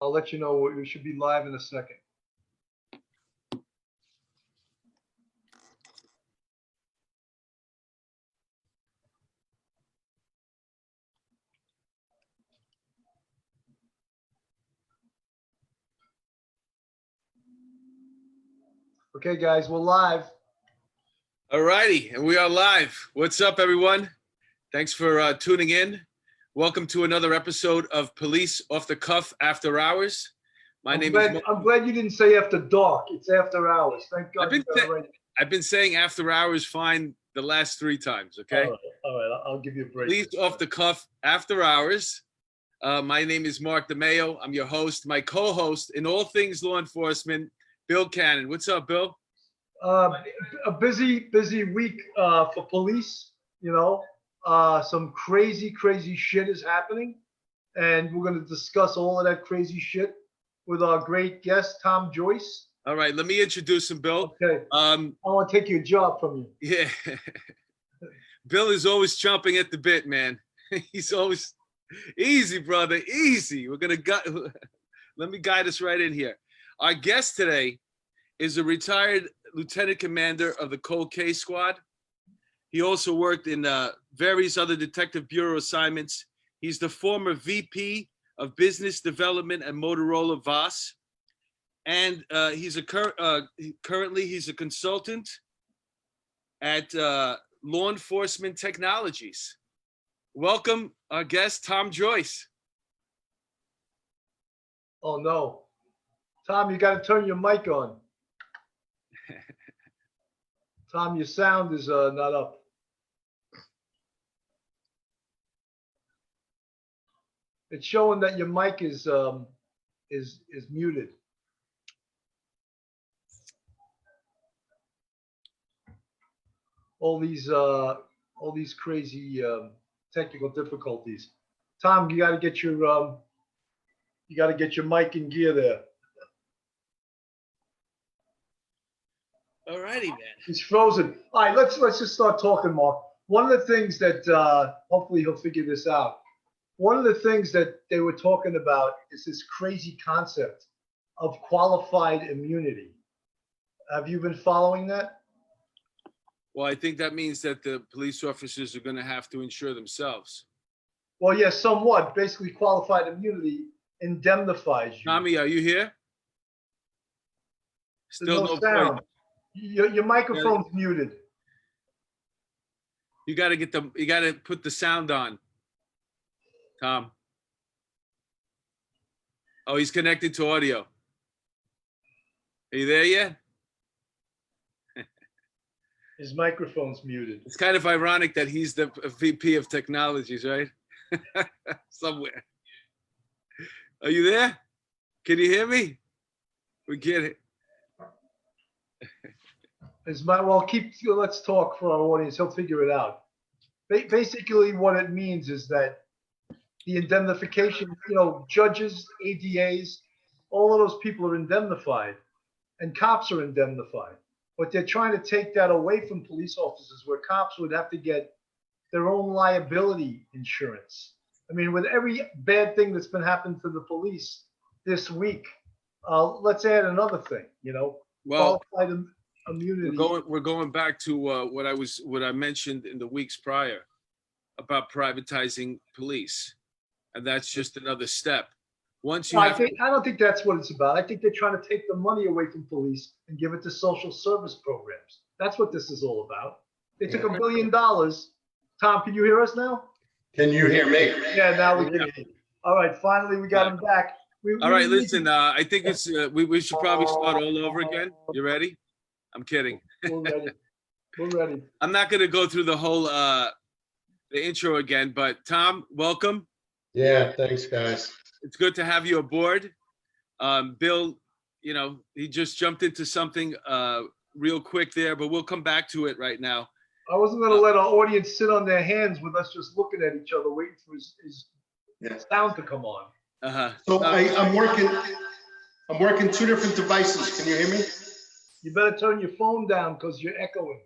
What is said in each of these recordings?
I'll let you know. We should be live in a second. Okay, guys, we're live. All righty, and we are live. What's up, everyone? Thanks for tuning in. Welcome to another episode of Police Off the Cuff After Hours. I'm glad you didn't say after dark. It's after hours. Thank God. I've been saying after hours fine the last 3 times, okay? All right. I'll give you a break. Police Off the Cuff After Hours. My name is Mark DeMeo. I'm your host. My co-host in all things law enforcement, Bill Cannon. What's up, Bill? A busy week for police. You know, some crazy shit is happening, and we're going to discuss all of that crazy shit with our great guest, Tom Joyce. All right, let me introduce him, Bill. Okay. I want to take your job from you. Yeah. Bill is always chomping at the bit, man. He's always easy, brother, easy. We're going to let me guide us right in here. Our guest today is a retired lieutenant commander of the Cold Case Squad. He also worked in various other detective bureau assignments. He's the former VP of Business Development at Motorola VAS. And he's currently he's a consultant at Law Enforcement Technologies. Welcome, our guest, Tom Joyce. Oh, no. Tom, you got to turn your mic on. Tom, your sound is not up. It's showing that your mic is muted. All these crazy technical difficulties. Tom, you got to get your mic in gear there. All righty, man. He's frozen. All right, let's just start talking, Mark. One of the things that hopefully he'll figure this out. One of the things that they were talking about is this crazy concept of qualified immunity. Have you been following that? Well, I think that means that the police officers are going to have to insure themselves. Well, yes, somewhat. Basically, qualified immunity indemnifies you. Tommy, are you here? Still no sound. Your microphone's muted. You got to put the sound on, Tom. Oh, he's connected to audio. Are you there yet? His microphone's muted. It's kind of ironic that he's the VP of Technologies, right? Somewhere. Are you there? Can you hear me? We get it. Let's talk for our audience. He'll figure it out. Basically, what it means is that the indemnification, judges, ADAs, all of those people are indemnified, and cops are indemnified. But they're trying to take that away from police officers, where cops would have to get their own liability insurance. I mean, with every bad thing that's been happening to the police this week, let's add another thing. Well, qualified immunity. We're going back to what I mentioned in the weeks prior about privatizing police, and that's just another step. I don't think that's what it's about. I think they're trying to take the money away from police and give it to social service programs. That's what this is all about. They took $1 billion. Tom, can you hear us now? Can you hear me? Yeah, now we can hear you. All right, finally we got him back. All right, listen. I think it's we should probably start all over again. You ready? I'm kidding. We're ready. We're ready. I'm not going to go through the whole the intro again, but Tom, welcome. Yeah, thanks, guys. It's good to have you aboard. Bill, he just jumped into something real quick there, but we'll come back to it right now. I wasn't going to let our audience sit on their hands with us just looking at each other, waiting for his sound to come on. So I'm working 2 different devices. Can you hear me? You better turn your phone down because you're echoing.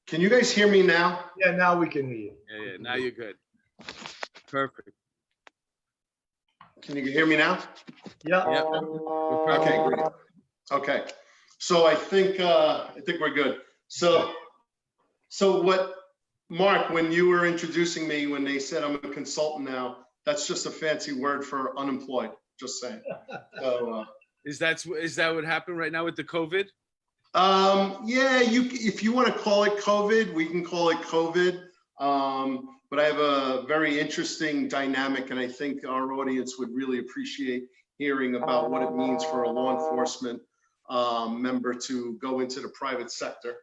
Can you guys hear me now? Yeah, now we can hear you. Yeah, now you're good. Perfect. Can you hear me now? Yeah. Yeah. Okay, great. Okay, so I think we're good. So what, Mark, when you were introducing me, when they said I'm a consultant now, that's just a fancy word for unemployed, just saying. So, Is that what happened right now with the COVID? yeah, if you want to call it COVID, we can call it COVID. But I have a very interesting dynamic, and I think our audience would really appreciate hearing about what it means for a law enforcement member to go into the private sector.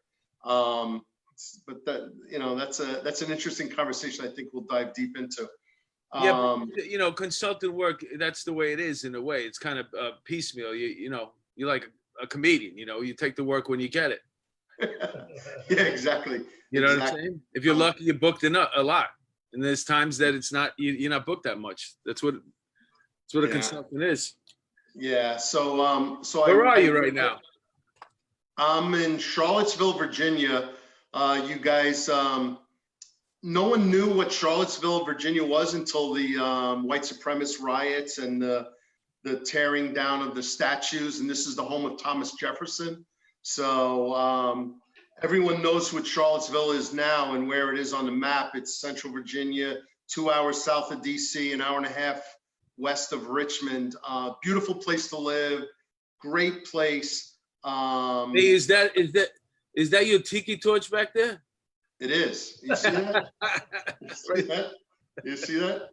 But that's an interesting conversation I think we'll dive deep into. Yeah, but, consultant work, that's the way it is in a way. It's kind of piecemeal. You're like a comedian, you take the work when you get it. Yeah, exactly. You know what I'm Exactly. saying? If you're lucky, you're booked a lot. And there's times that it's not, you're not booked that much. That's what a consultant is. Yeah. So Where are you right now? I'm in Charlottesville, Virginia. You guys, no one knew what Charlottesville, Virginia was until the white supremacist riots and the tearing down of the statues. And this is the home of Thomas Jefferson. So everyone knows what Charlottesville is now and where it is on the map. It's Central Virginia, 2 hours south of DC, an hour and a half west of Richmond. Beautiful place to live, great place. Hey, is that your tiki torch back there? It is. You see that? You see that?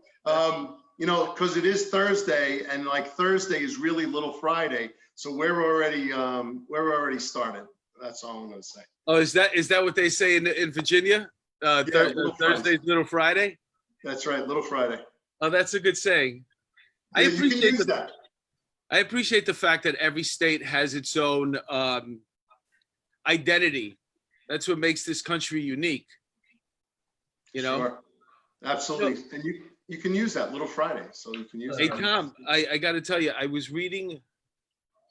Because it is Thursday, and like Thursday is really Little Friday, so we're already started. That's all I'm gonna say. Oh, is that what they say in Virginia? Thursday's Little Friday. That's right, Little Friday. Oh, that's a good saying. Yeah, you can use that. I appreciate the fact that every state has its own identity. That's what makes this country unique. Sure. Absolutely. And you can use that, Little Friday. So you can use Hey, that. Tom, I got to tell you, I was reading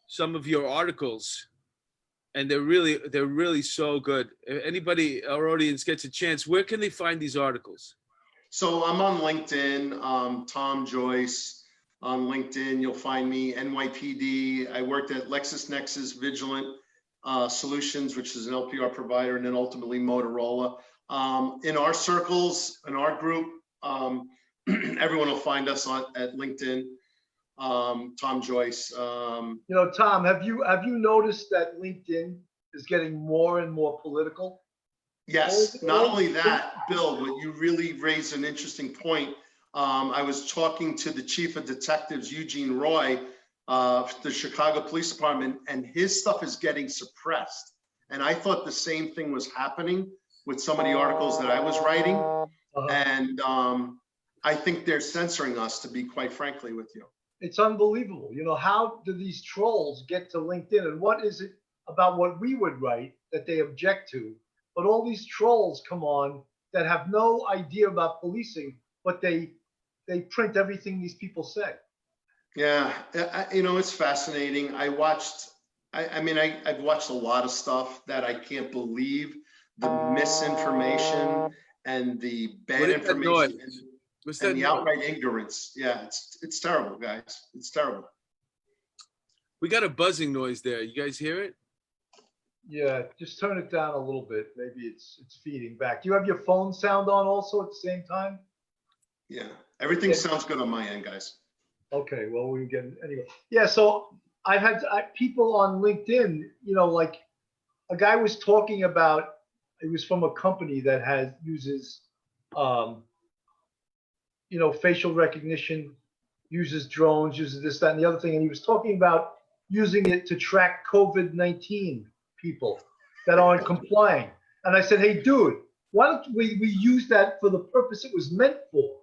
some of your articles, and they're really so good. If anybody, our audience, gets a chance, where can they find these articles? So I'm on LinkedIn, Tom Joyce. On LinkedIn, you'll find me, NYPD. I worked at LexisNexis Vigilant Solutions, which is an LPR provider, and then ultimately Motorola. In our circles, in our group, everyone will find us at LinkedIn. Tom Joyce. Tom, have you noticed that LinkedIn is getting more and more political? Yes, not only that, Bill, but you really raised an interesting point. I was talking to the chief of detectives, Eugene Roy, the Chicago Police Department, and his stuff is getting suppressed. And I thought the same thing was happening with some of the articles that I was writing. And I think they're censoring us, to be quite frankly with you. It's unbelievable. How do these trolls get to LinkedIn, and what is it about what we would write that they object to? But all these trolls come on that have no idea about policing, but they print everything these people say. Yeah, it's fascinating. I've watched a lot of stuff that I can't believe, the misinformation and the bad information and the outright ignorance. Yeah, it's terrible, guys. It's terrible. We got a buzzing noise there. You guys hear it? Yeah, just turn it down a little bit. Maybe it's feeding back. Do you have your phone sound on also at the same time? Yeah, everything sounds good on my end, guys. Okay, well, we get anyway. Yeah, so I've had people on LinkedIn, like a guy was talking about, it was from a company that uses facial recognition, uses drones, uses this, that, and the other thing. And he was talking about using it to track COVID-19 people that aren't complying. And I said, hey, dude, why don't we use that for the purpose it was meant for,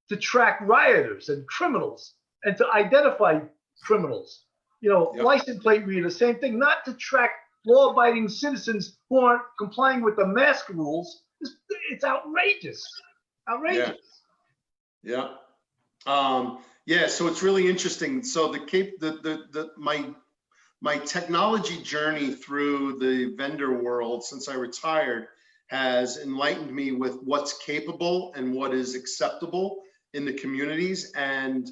to track rioters and criminals and to identify criminals? Yep. License plate reader, same thing, not to track law-abiding citizens who aren't complying with the mask rules. It's outrageous. Outrageous. Yeah. Yeah. So it's really interesting. So my technology journey through the vendor world since I retired has enlightened me with what's capable and what is acceptable in the communities. And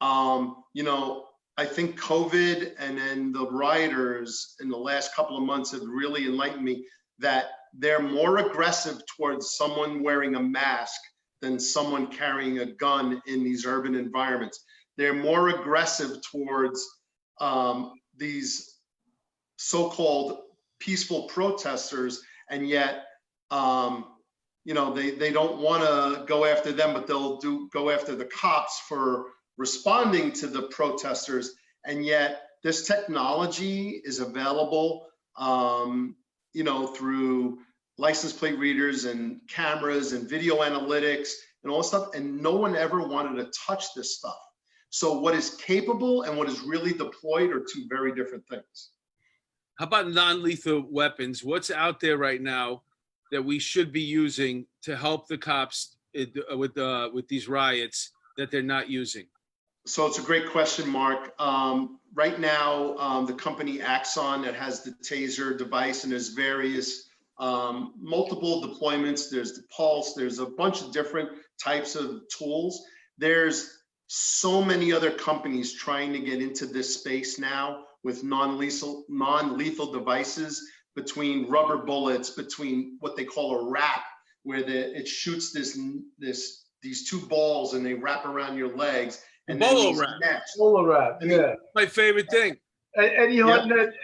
You know, I think COVID and then the rioters in the last couple of months have really enlightened me that they're more aggressive towards someone wearing a mask than someone carrying a gun in these urban environments. They're more aggressive towards these so-called peaceful protesters, and yet, you know, they don't want to go after them, but they'll go after the cops for responding to the protesters. And yet this technology is available, you know, through license plate readers and cameras and video analytics and all this stuff. And no one ever wanted to touch this stuff. So what is capable and what is really deployed are two very different things. How about non-lethal weapons? What's out there right now that we should be using to help the cops with these riots that they're not using? So it's a great question, Mark. Right now, the company Axon that has the Taser device, and there's various multiple deployments. There's the Pulse. There's a bunch of different types of tools. There's so many other companies trying to get into this space now with non-lethal devices, between rubber bullets, between what they call a wrap, where it shoots these two balls and they wrap around your legs. And Bolo wrap. Bolo wrap, yeah. My favorite thing. Eddie Hartnett,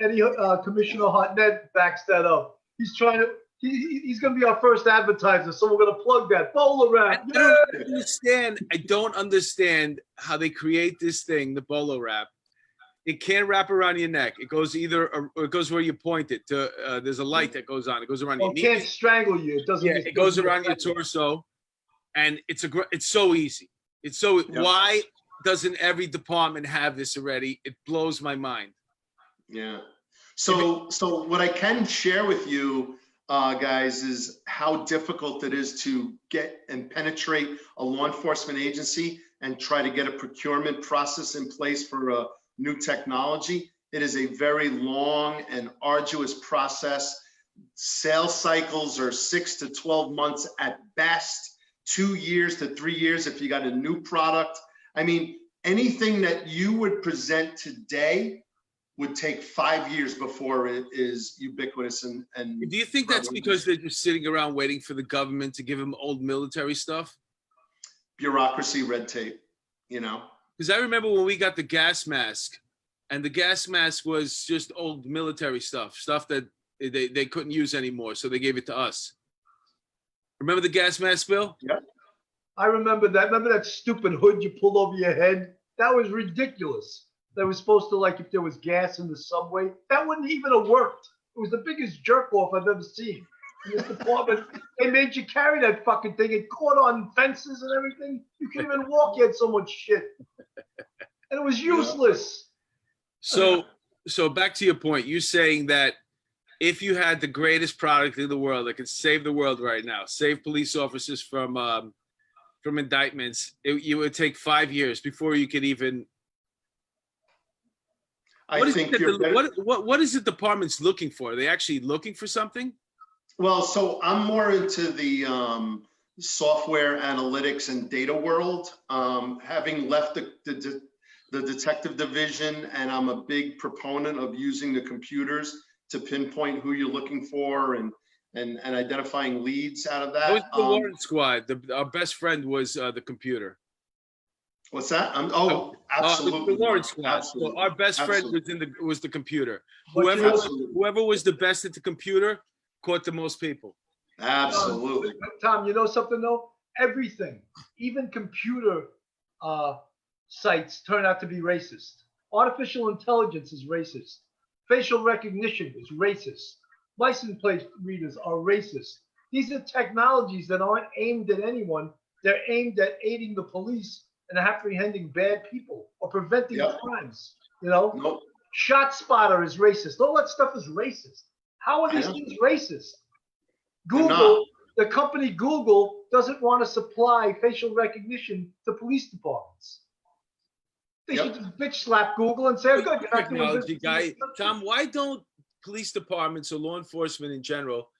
Commissioner Hartnett backs that up. He's trying to, he's going to be our first advertiser, so we're going to plug that. Bolo wrap. I don't understand how they create this thing, the bolo wrap. It can't wrap around your neck. It goes it goes where you point it to. There's a light that goes on. It goes around your knees. It can't strangle you. It doesn't. Yeah, it goes around your torso, and it's so easy. It's so. Yep. Why doesn't every department have this already? It blows my mind. Yeah. So what I can share with you, guys, is how difficult it is to get and penetrate a law enforcement agency and try to get a procurement process in place for a new technology. It is a very long and arduous process. Sales cycles are 6 to 12 months at best, 2 years to 3 years if you got a new product. I mean, anything that you would present today would take 5 years before it is ubiquitous. And do you think that's because they're just sitting around waiting for the government to give them old military stuff? Bureaucracy, red tape, you know? Because I remember when we got the gas mask, and the gas mask was just old military stuff that they couldn't use anymore, so they gave it to us. Remember the gas mask, Bill? Yeah. I remember that. Remember that stupid hood you pulled over your head? That was ridiculous. That was supposed to, like, if there was gas in the subway, that wouldn't even have worked. It was the biggest jerk off I've ever seen. In this department, they made you carry that fucking thing. It caught on fences and everything. You couldn't even walk. You had so much shit. And it was useless. So back to your point, you're saying that if you had the greatest product in the world that could save the world right now, save police officers from indictments, it would take 5 years before you could even. What is the department's looking for? Are they actually looking for something? Well, so I'm more into the software analytics and data world, having left the detective division, and I'm a big proponent of using the computers to pinpoint who you're looking for and identifying leads out of that. It was the Warrant Squad. Our best friend was the computer. What's that? Absolutely. The Warrant Squad. Absolutely. So our best friend was the computer. Whoever was the best at the computer caught the most people. Absolutely. Tom, you know something though? Everything, even computer sites turn out to be racist. Artificial intelligence is racist. Facial recognition is racist. License plate readers are racist. These are technologies that aren't aimed at anyone. They're aimed at aiding the police and apprehending bad people or preventing crimes. You know, Nope. ShotSpotter is racist. All that stuff is racist. How are these things racist? Google, the company Google, doesn't want to supply facial recognition to police departments. They should just bitch slap Google and say, "Oh, good, you're not doing Technology business." guy, Tom. Why don't police departments or law enforcement in general?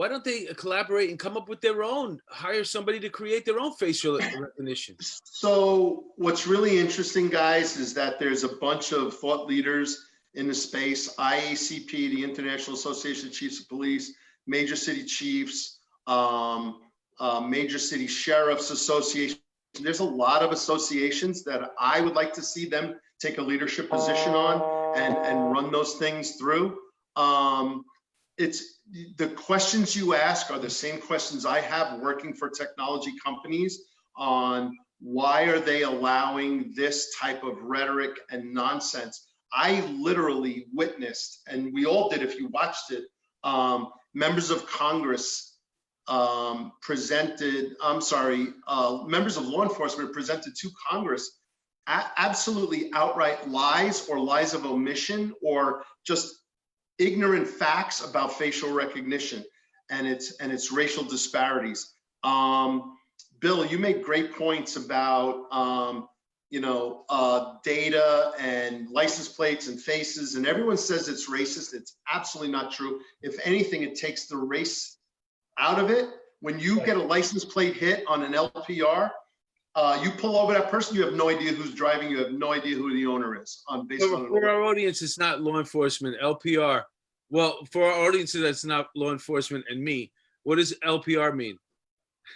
Why don't they collaborate and come up with their own, hire somebody to create their own facial recognition? So what's really interesting, guys, is that there's a bunch of thought leaders in the space, IACP, the International Association of Chiefs of Police, Major City Chiefs, Major City Sheriffs Association. There's a lot of associations that I would like to see them take a leadership position on and run those things through. It's the questions you ask are the same questions I have working for technology companies on why are they allowing this type of rhetoric and nonsense. I literally witnessed, and we all did if you watched it, members of Congress members of law enforcement presented to Congress absolutely outright lies or lies of omission or just ignorant facts about facial recognition and its racial disparities. Bill, you make great points about data and license plates and faces, and everyone says it's racist. It's absolutely not true. If anything, it takes the race out of it. When you get a license plate hit on an LPR, you pull over that person, you have no idea who's driving, you have no idea who the owner is. For our audience, it's not law enforcement, LPR. Well, for our audience that's not law enforcement and me, what does LPR mean?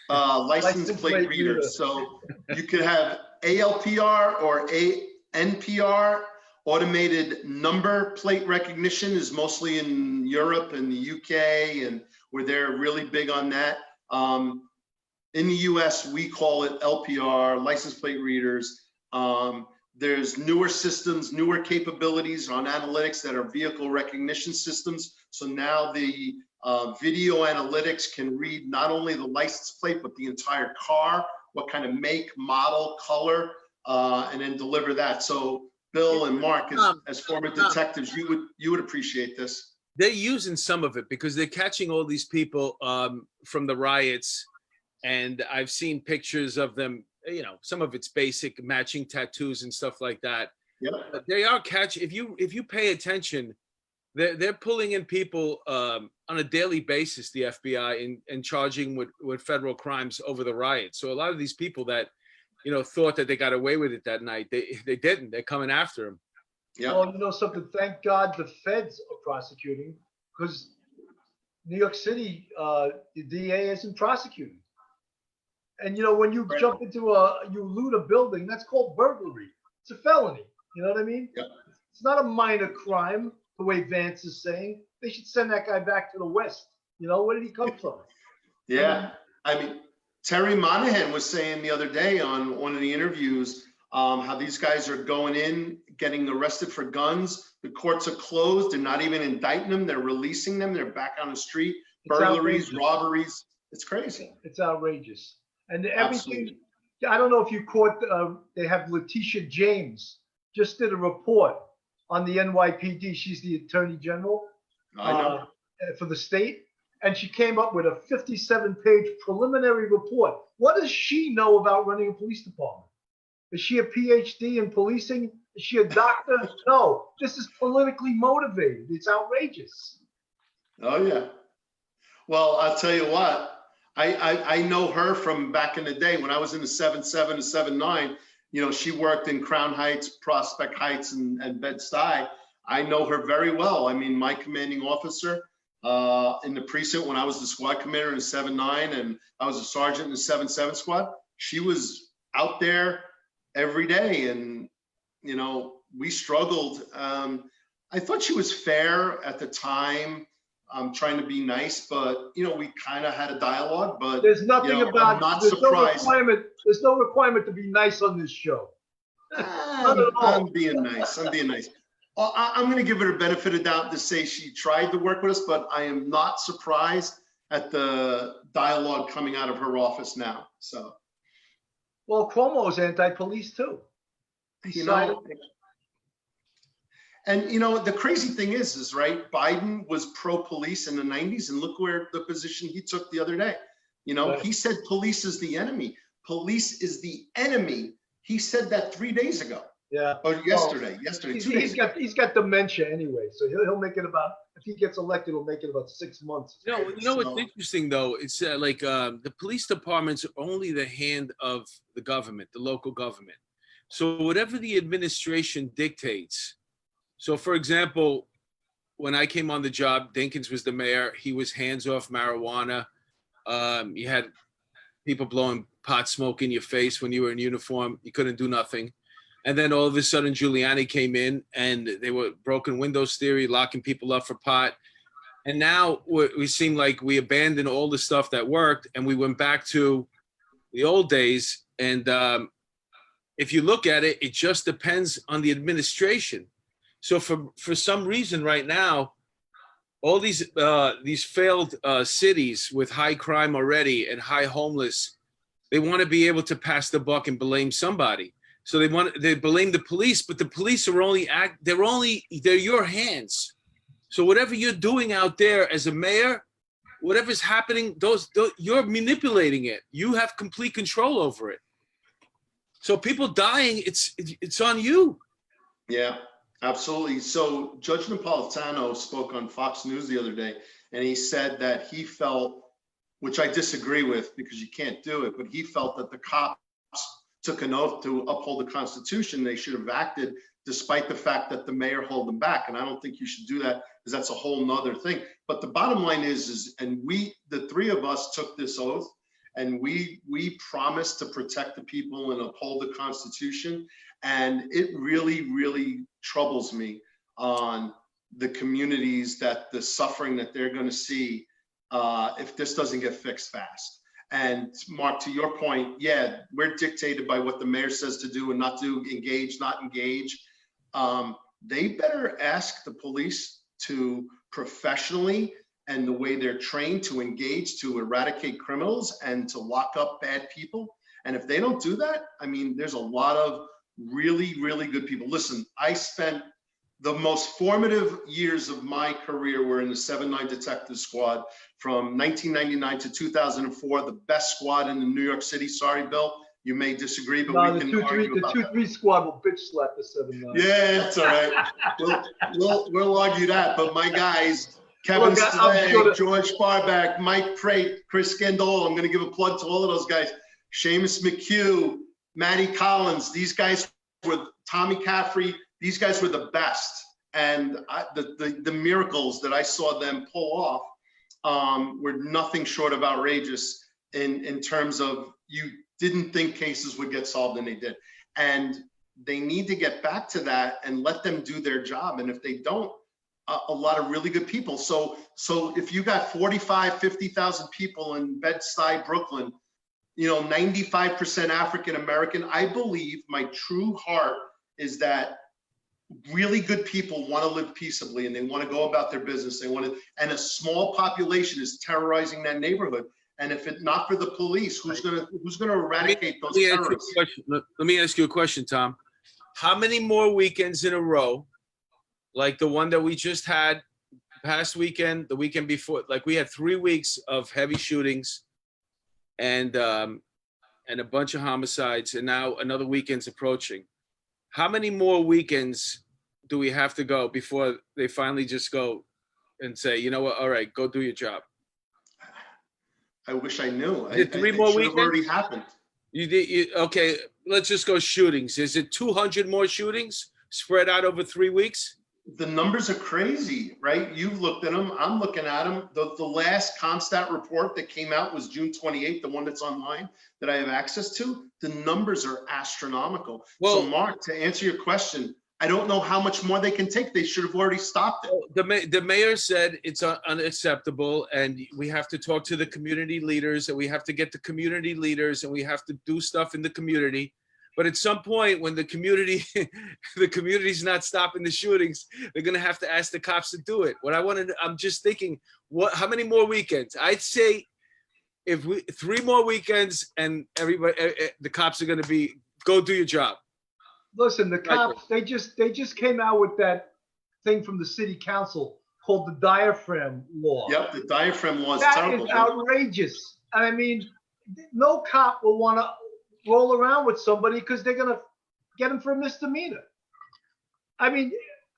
License plate reader. So you could have ALPR or ANPR. Automated number plate recognition is mostly in Europe and the UK, and where they're really big on that. In the US, we call it LPR, license plate readers. There's newer systems, newer capabilities on analytics that are vehicle recognition systems. So now the video analytics can read not only the license plate, but the entire car, what kind of make, model, color, and then deliver that. So Bill and Mark, as former detectives, you would appreciate this. They're using some of it because they're catching all these people from the riots. And I've seen pictures of them, some of it's basic matching tattoos and stuff like that. Yeah. But they are if you pay attention, they're pulling in people on a daily basis, the FBI, and charging with federal crimes over the riots. So a lot of these people that, thought that they got away with it that night, they didn't. They're coming after them. Yeah. Well, you know something, thank God the feds are prosecuting, because New York City, the DA isn't prosecuting. And when you jump into you loot a building, that's called burglary. It's a felony. You know what I mean? Yep. It's not a minor crime, the way Vance is saying. They should send that guy back to the West. Where did he come from? Yeah. I mean, Terry Monahan was saying the other day on one of the interviews how these guys are going in, getting arrested for guns. The courts are closed. They're not even indicting them. They're releasing them. They're back on the street. Burglaries, robberies. It's crazy. It's outrageous. And everything, Absolutely. I don't know if you caught, they have Letitia James just did a report on the NYPD. She's the Attorney General I know. For the state. And she came up with a 57-page preliminary report. What does she know about running a police department? Is she a PhD in policing? Is she a doctor? No, this is politically motivated. It's outrageous. Oh, yeah. Well, I'll tell you what. I know her from back in the day when I was in the 7-7 and 7-9. She worked in Crown Heights, Prospect Heights, and Bed-Stuy. I know her very well. I mean, my commanding officer in the precinct when I was the squad commander in the 7-9 and I was a sergeant in the 7-7 squad, she was out there every day. And, we struggled. I thought she was fair at the time. I'm trying to be nice, but we kind of had a dialogue. But there's nothing about. I'm not there's surprised. There's no requirement to be nice on this show. I'm being nice. I'm being nice. I'm going to give her the benefit of doubt to say she tried to work with us, but I am not surprised at the dialogue coming out of her office now. So. Well, Cuomo's anti-police too. And the crazy thing is right, Biden was pro-police in the 90s, and look where the position he took the other day. Right. He said police is the enemy. Police is the enemy. He said that 3 days ago. Yeah. Or yesterday. 2 days. He's got dementia anyway, so he'll make it about he gets elected, he'll make it about 6 months. You know what's So- interesting though? It's like the police departments are only the hand of the government, the local government. So whatever the administration dictates. So for example, when I came on the job, Dinkins was the mayor. He was hands off marijuana. You had people blowing pot smoke in your face when you were in uniform. You couldn't do nothing. And then all of a sudden, Giuliani came in and they were broken windows theory, locking people up for pot. And now we seem like we abandoned all the stuff that worked and we went back to the old days. And if you look at it, it just depends on the administration. So for some reason right now, all these failed cities with high crime already and high homeless, they want to be able to pass the buck and blame somebody. So they blame the police, but the police are they're your hands. So whatever you're doing out there as a mayor, whatever's happening, those you're manipulating it. You have complete control over it. So people dying, it's on you. Yeah, absolutely. So Judge Napolitano spoke on Fox News the other day, and he said that he felt, which I disagree with because you can't do it, but he felt that the cops took an oath to uphold the Constitution. They should have acted despite the fact that the mayor held them back. And I don't think you should do that because that's a whole nother thing. But the bottom line is, and the three of us took this oath and we promised to protect the people and uphold the Constitution. And it really, really troubles me on the communities that the suffering that they're going to see if this doesn't get fixed fast. And Mark, to your point, yeah, we're dictated by what the mayor says to do and not do, engage, not engage. They better ask the police to professionally and the way they're trained to engage, to eradicate criminals and to lock up bad people. And if they don't do that, I mean, there's a lot of really, really good people. Listen, I spent the most formative years of my career were in the 7-9 Detective Squad from 1999 to 2004, the best squad in New York City. Sorry, Bill, you may disagree, but No, we the can argue about that. 2-3 squad will bitch slap the 7-9. Yeah, that's all right. We'll argue that. But my guys, Kevin Look, I'm Slay, sure that- George Farback, Mike Prate, Chris Scandolo. I'm going to give a plug to all of those guys. Seamus McHugh, Matty Collins. These guys were Tommy Caffrey. These guys were the best. And the miracles that I saw them pull off were nothing short of outrageous in terms of you didn't think cases would get solved and they did. And they need to get back to that and let them do their job. And if they don't, a lot of really good people. So if you got 45, 50,000 people in Bed-Stuy, Brooklyn, 95% African-American, I believe my true heart is that really good people want to live peaceably and they want to go about their business. And a small population is terrorizing that neighborhood. And if it not for the police, who's gonna eradicate those terrorists? Let me ask you a question, Tom. How many more weekends in a row, like the one that we just had past weekend, the weekend before, like we had 3 weeks of heavy shootings and a bunch of homicides, and now another weekend's approaching. How many more weekends do we have to go before they finally just go and say, you know what, all right, go do your job? I wish I knew. Is it 3 more should have weekends? already happened. Okay, let's just go shootings. Is it 200 more shootings spread out over 3 weeks? The numbers are crazy, right? You've looked at them. I'm looking at them. The last CompStat report that came out was June 28th, the one that's online that I have access to. The numbers are astronomical. Well, so Mark, to answer your question, I don't know how much more they can take. They should have already stopped it. The mayor said it's unacceptable and we have to talk to the community leaders and we have to get the community leaders and we have to do stuff in the community. But at some point when the community's not stopping the shootings, they're going to have to ask the cops to do it. I'm just thinking, how many more weekends? I'd say if 3 more weekends and the cops are going to go do your job. Listen, the cops, they just came out with that thing from the city council called the diaphragm law. Yep, the diaphragm law is That terrible. is outrageous. I mean, no cop will want to roll around with somebody because they're going to get him for a misdemeanor. I mean,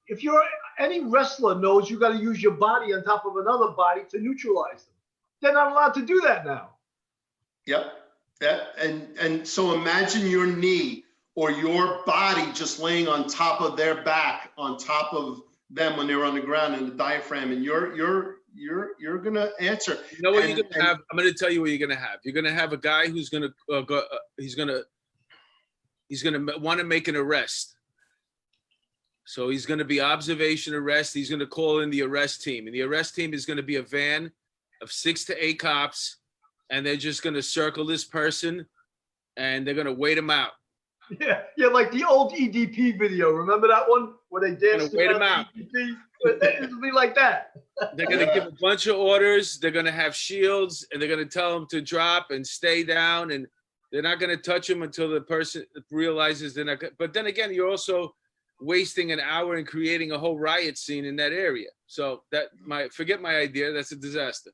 if you're any wrestler knows you got to use your body on top of another body to neutralize them. They're not allowed to do that now. Yep. Yeah. And so imagine your knee or your body just laying on top of their back, on top of them when they're on the ground in the diaphragm, and you're gonna answer. You know what you're gonna have? I'm gonna tell you what you're gonna have. You're gonna have a guy who's gonna he's gonna want to make an arrest. So he's gonna be observation arrest. He's gonna call in the arrest team, and the arrest team is gonna be a van of 6 to 8 cops, and they're just gonna circle this person, and they're gonna wait him out. Yeah, like the old EDP video. Remember that one where they danced Wait him out. EDP? It'll be like that. They're going to give a bunch of orders. They're going to have shields, and they're going to tell them to drop and stay down, and they're not going to touch them until the person realizes they're not. But then again, you're also wasting an hour and creating a whole riot scene in that area. So forget my idea. That's a disaster.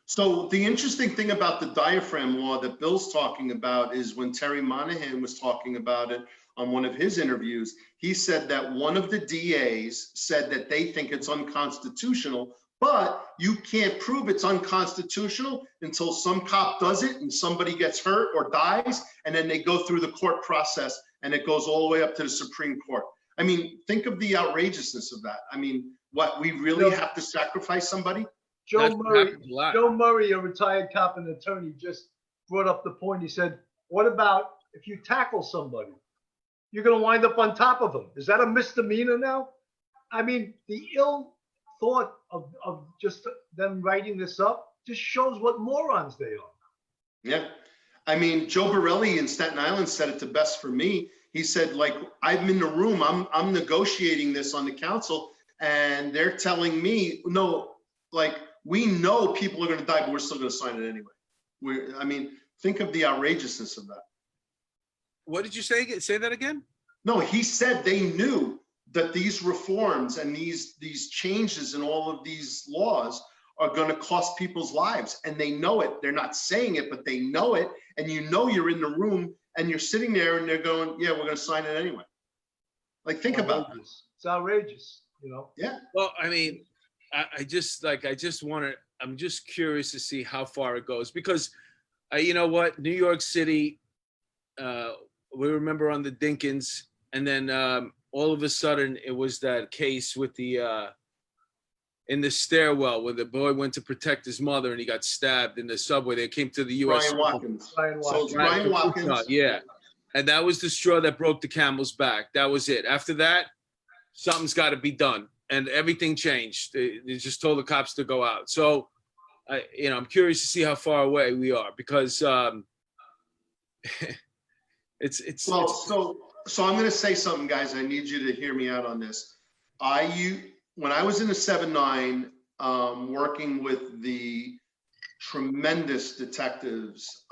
So the interesting thing about the diaphragm law that Bill's talking about is when Terry Monahan was talking about it on one of his interviews, he said that one of the DAs said that they think it's unconstitutional, but you can't prove it's unconstitutional until some cop does it and somebody gets hurt or dies, and then they go through the court process and it goes all the way up to the Supreme Court. I mean, think of the outrageousness of that. I mean, what, we really have to sacrifice somebody? Joe Murray, a retired cop and attorney, just brought up the point. He said, what about if you tackle somebody? You're going to wind up on top of them. Is that a misdemeanor now? I mean, the ill thought of just them writing this up just shows what morons they are. Yeah. I mean, Joe Borelli in Staten Island said it the best for me. He said, like, I'm in the room, I'm negotiating this on the council, and they're telling me, no, like, we know people are going to die, but we're still going to sign it anyway. I mean, think of the outrageousness of that. What did you say? Say that again? No, he said they knew that these reforms and these changes in all of these laws are going to cost people's lives, and they know it. They're not saying it, but they know it. And you know, you're in the room and you're sitting there and they're going, yeah, we're going to sign it anyway. Like, think about it. It's outrageous, you know? Yeah. Well, I mean, I'm just curious to see how far it goes, because you know what? New York City, we remember on the Dinkins, and then all of a sudden it was that case with the in the stairwell where the boy went to protect his mother and he got stabbed in the subway. They came to the U.S. Brian Watkins. So Brian Watkins. Yeah. And that was the straw that broke the camel's back. That was it. After that, something's got to be done. And everything changed. They just told the cops to go out. So, I'm curious to see how far away we are, because it's well, so I'm going to say something, guys. I need you to hear me out on this. When I was in the 7-9, working with the tremendous detectives,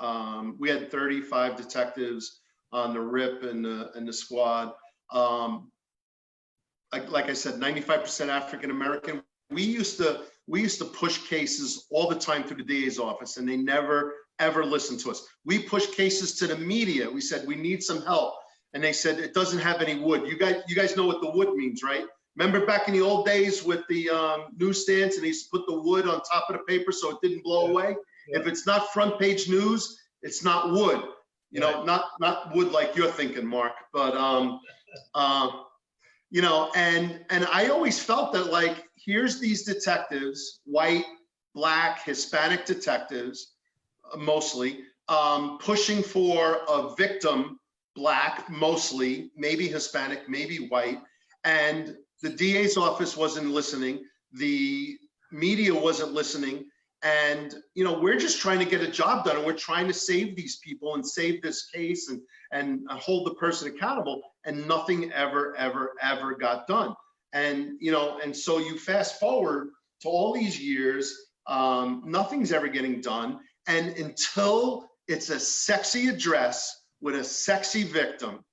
we had 35 detectives on the RIP and the squad. Like I said, 95% African American. We used to push cases all the time through the DA's office, and they never ever listened to us. We pushed cases to the media. We said we need some help, and they said it doesn't have any wood. You guys know what the wood means, right? Remember back in the old days with the newsstands, and they used to put the wood on top of the paper so it didn't blow away. Yeah. If it's not front page news, it's not wood. You know, not wood like you're thinking, Mark. But and I always felt that, like, here's these detectives, white, black, Hispanic detectives, mostly, pushing for a victim, black, mostly, maybe Hispanic, maybe white, and the DA's office wasn't listening. The media wasn't listening. And, we're just trying to get a job done, and we're trying to save these people and save this case and hold the person accountable. And nothing ever, ever, ever got done. And, and so you fast forward to all these years, nothing's ever getting done. And until it's a sexy address with a sexy victim,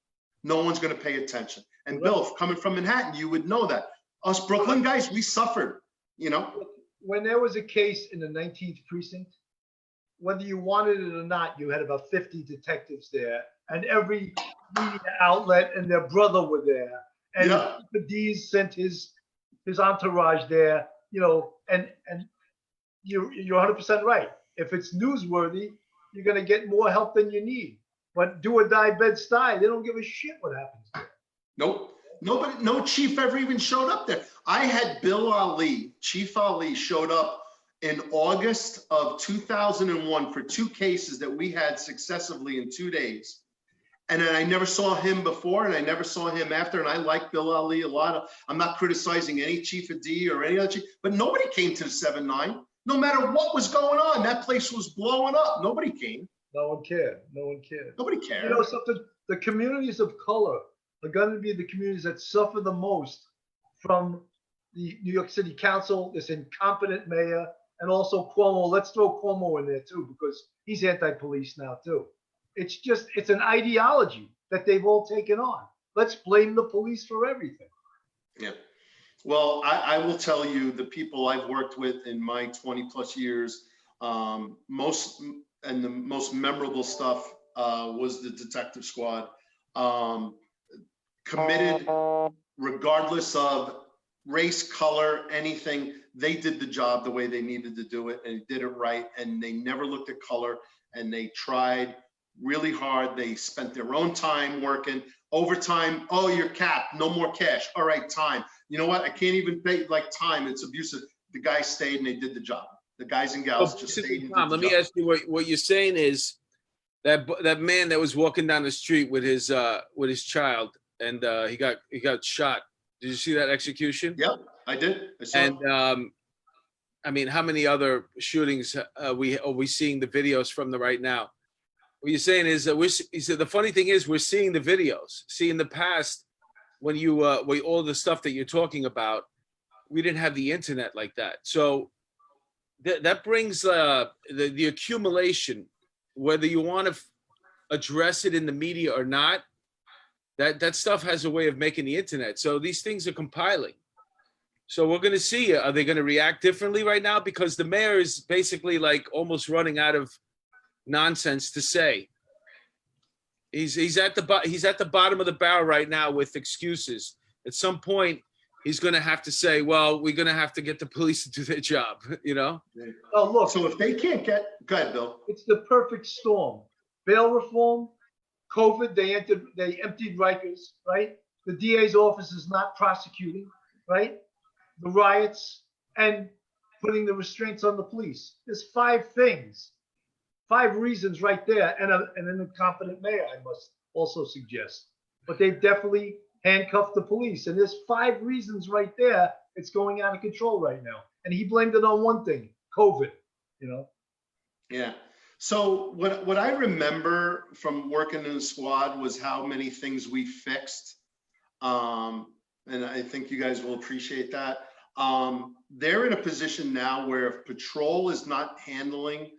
no one's going to pay attention. And Bill, coming from Manhattan, you would know that. Us Brooklyn guys, we suffered, When there was a case in the 19th precinct, whether you wanted it or not, you had about 50 detectives there, and every media outlet and their brother were there. And Yeah. the D's sent his entourage there, you know, and you're 100% right. If it's newsworthy, you're going to get more help than you need. But do or die Bed-Stuy, they don't give a shit what happens there. Nope. Nobody, no chief ever even showed up there. I had Bill Ali, Chief Ali, showed up in August of 2001 for 2 cases that we had successively in 2 days. And then I never saw him before and I never saw him after. And I like Bill Ali a lot. I'm not criticizing any chief of D or any other chief, but nobody came to the 7-9. No matter what was going on, that place was blowing up. Nobody came. No one cared. No one cared. Nobody cared. You know something? The communities of color are going to be the communities that suffer the most from the New York City Council, this incompetent mayor, and also Cuomo. Let's throw Cuomo in there too, because he's anti-police now too. It's an ideology that they've all taken on. Let's blame the police for everything. Yeah. Well, I will tell you, the people I've worked with in my 20 plus years, the most memorable stuff was the detective squad. Committed, regardless of race, color, anything. They did the job the way they needed to do it, and did it right. And they never looked at color, and they tried really hard. They spent their own time working overtime. Oh, you're capped, no more cash. All right, time. You know what? I can't even pay like time. It's abusive. The guys stayed and they did the job. The guys and gals just stayed. And Tom, let me ask you what you're saying is that man that was walking down the street with his child, and he got shot. Did you see that execution? Yep, I did. I saw it. And I mean, how many other shootings are we seeing the videos from right now? What you're saying is that he said the funny thing is we're seeing the videos. See, in the past, when all the stuff that you're talking about, we didn't have the internet like that. So that brings the accumulation, whether you want to address it in the media or not, that stuff has a way of making the internet. So these things are compiling. So we're going to see, are they going to react differently right now? Because the mayor is basically like almost running out of nonsense to say. He's at the bottom of the barrel right now with excuses. At some point, he's going to have to say, well, we're going to have to get the police to do their job, you know? Oh, look, So if they can't go ahead, Bill. it's the perfect storm. Bail reform, COVID, they emptied Rikers, right? The DA's office is not prosecuting, right? The riots and putting the restraints on the police. There's 5 things, 5 reasons right there, and an incompetent mayor, I must also suggest. But they've definitely handcuffed the police, and there's 5 reasons right there. It's going out of control right now, and he blamed it on one thing, COVID. You know. Yeah. So what I remember from working in the squad was how many things we fixed. And I think you guys will appreciate that. They're in a position now where if patrol is not handling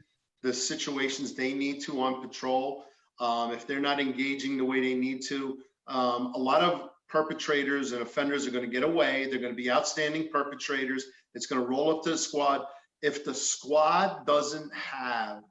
the situations they need to on patrol, if they're not engaging the way they need to, a lot of perpetrators and offenders are going to get away. They're going to be outstanding perpetrators. It's going to roll up to the squad. If the squad doesn't have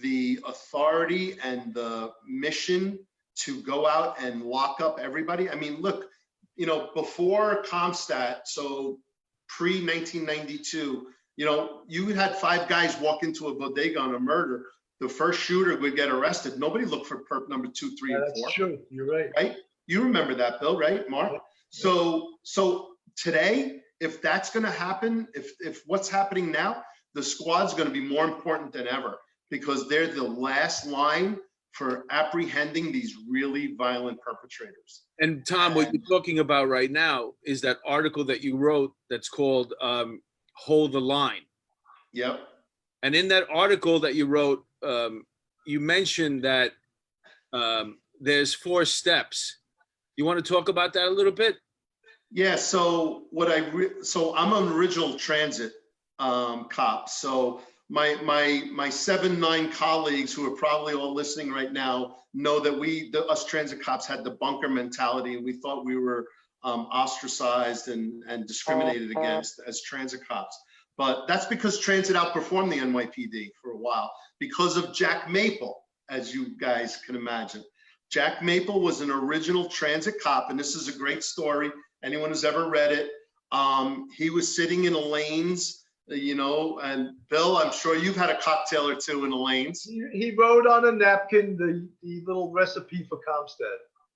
the authority and the mission to go out and lock up everybody. I mean, look, you know, before CompStat, so pre-1992, you know, you had 5 guys walk into a bodega on a murder. The first shooter would get arrested. Nobody looked for perp number 2, 3, and 4. That's true. You're right. Right? You remember that, Bill, right, Mark? Yeah. So today, if that's going to happen, if what's happening now, the squad's going to be more important than ever, because they're the last line for apprehending these really violent perpetrators. And Tom, what you're talking about right now is that article that you wrote that's called Hold the Line. Yep. And in that article that you wrote, you mentioned that there's 4 steps. You want to talk about that a little bit? Yeah, so so I'm an original transit cop. So my 7-9 colleagues who are probably all listening right now know that us transit cops had the bunker mentality, and we thought we were ostracized and discriminated against as transit cops. But that's because transit outperformed the NYPD for a while because of Jack Maple, as you guys can imagine. Jack Maple was an original transit cop, and this is a great story. Anyone who's ever read it, he was sitting in Elaine's, and Bill, I'm sure you've had a cocktail or two in Elaine's. He wrote on a napkin the little recipe for Comstead.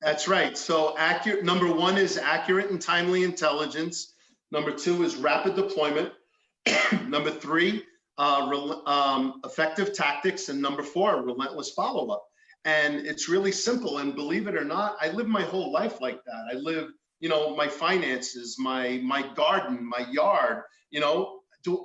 That's right. So number one is accurate and timely intelligence. Number two is rapid deployment. Number three, effective tactics. And number four, relentless follow-up. And it's really simple. And believe it or not, I live my whole life like that. I live, my finances, my garden, my yard,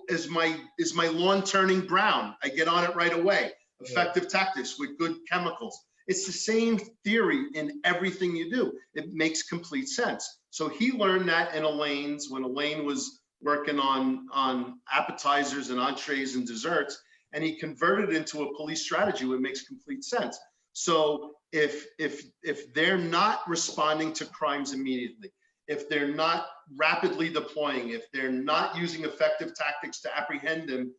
is my lawn turning brown? I get on it right away. Effective tactics with good chemicals. It's the same theory in everything you do. It makes complete sense. So he learned that in Elaine's, when Elaine was working on appetizers and entrees and desserts, and he converted it into a police strategy, which makes complete sense. So if they're not responding to crimes immediately, if they're not rapidly deploying, if they're not using effective tactics to apprehend them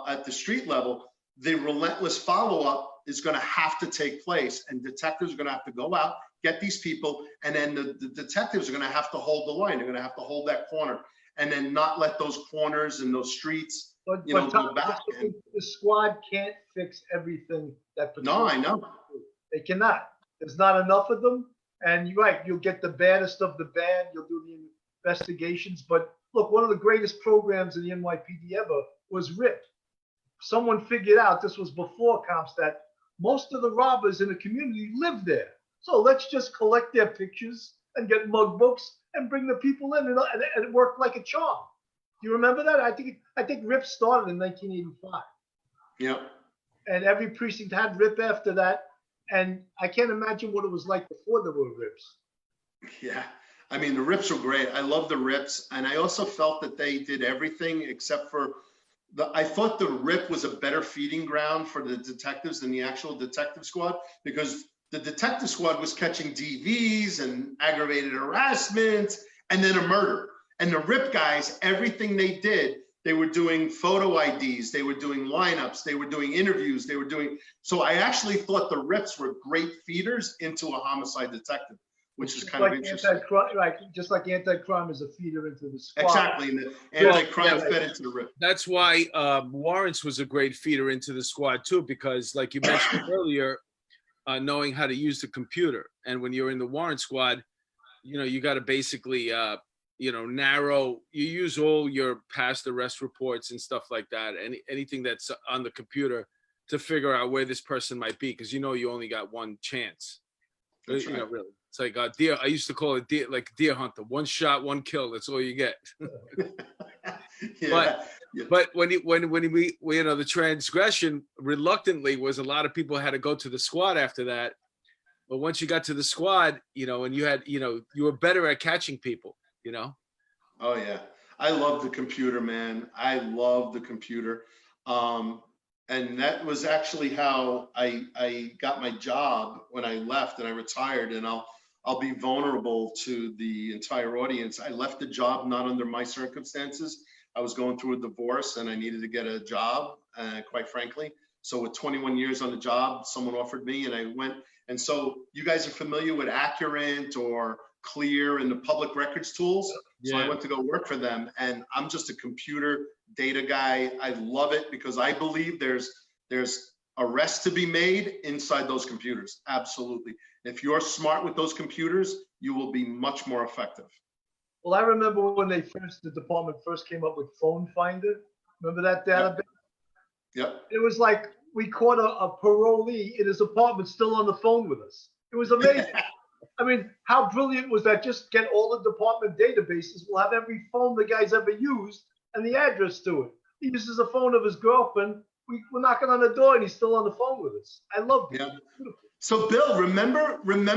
at the street level, the relentless follow-up is going to have to take place, and detectives are going to have to go out, get these people, and then the detectives are going to have to hold the line. They're going to have to hold that corner, and then not let those corners and those streets, But go Tom, back. the squad can't fix everything that. No, I know. They cannot. There's not enough of them. And you're right, you'll get the baddest of the bad. You'll do the investigations. But look, one of the greatest programs in the NYPD ever was RIP. Someone figured out, this was before Comstat, most of the robbers in the community live there. So let's just collect their pictures and get mug books and bring the people in, and it worked like a charm. Do you remember that? I think RIP started in 1985. Yeah. And every precinct had RIP after that. And I can't imagine what it was like before there were RIPs. Yeah. I mean, the RIPs were great. I love the RIPs. And I also felt that they did everything except for I thought the RIP was a better feeding ground for the detectives than the actual detective squad, because the detective squad was catching DVs and aggravated harassment and then a murder. And the RIP guys, everything they did, they were doing photo IDs, they were doing lineups, they were doing interviews, so I actually thought the RIPs were great feeders into a homicide detective, which is kind of interesting. Right, just like anti-crime is a feeder into the squad. Exactly, and the anti-crime fed into the RIP. That's why warrants was a great feeder into the squad too, because like you mentioned earlier, knowing how to use the computer. And when you're in the warrant squad, you got to basically, narrow, you use all your past arrest reports and stuff like that. Anything that's on the computer to figure out where this person might be. Cause you only got one chance. That's right. Really. It's like a deer. I used to call it deer hunter. One shot, one kill. That's all you get. Yeah. But when we the transgression reluctantly was a lot of people had to go to the squad after that. But once you got to the squad, and you had, you were better at catching people, Oh yeah. I love the computer, man. I love the computer. And that was actually how I got my job when I left and I retired. And I'll be vulnerable to the entire audience. I left the job not under my circumstances. I was going through a divorce and I needed to get a job, quite frankly. So with 21 years on the job, someone offered me and I went. And so you guys are familiar with Accurant or Clear and the public records tools. So I went to go work for them, and I'm just a computer data guy. I love it because I believe there's arrests to be made inside those computers. Absolutely. If you're smart with those computers, you will be much more effective. Well, I remember when the department first came up with Phone Finder. Remember that database? Yep. It was like we caught a parolee in his apartment still on the phone with us. It was amazing. I mean, how brilliant was that? Just get all the department databases. We'll have every phone the guy's ever used and the address to it. He uses a phone of his girlfriend. We're knocking on the door and he's still on the phone with us. I loved it. Yeah. So Bill, remember when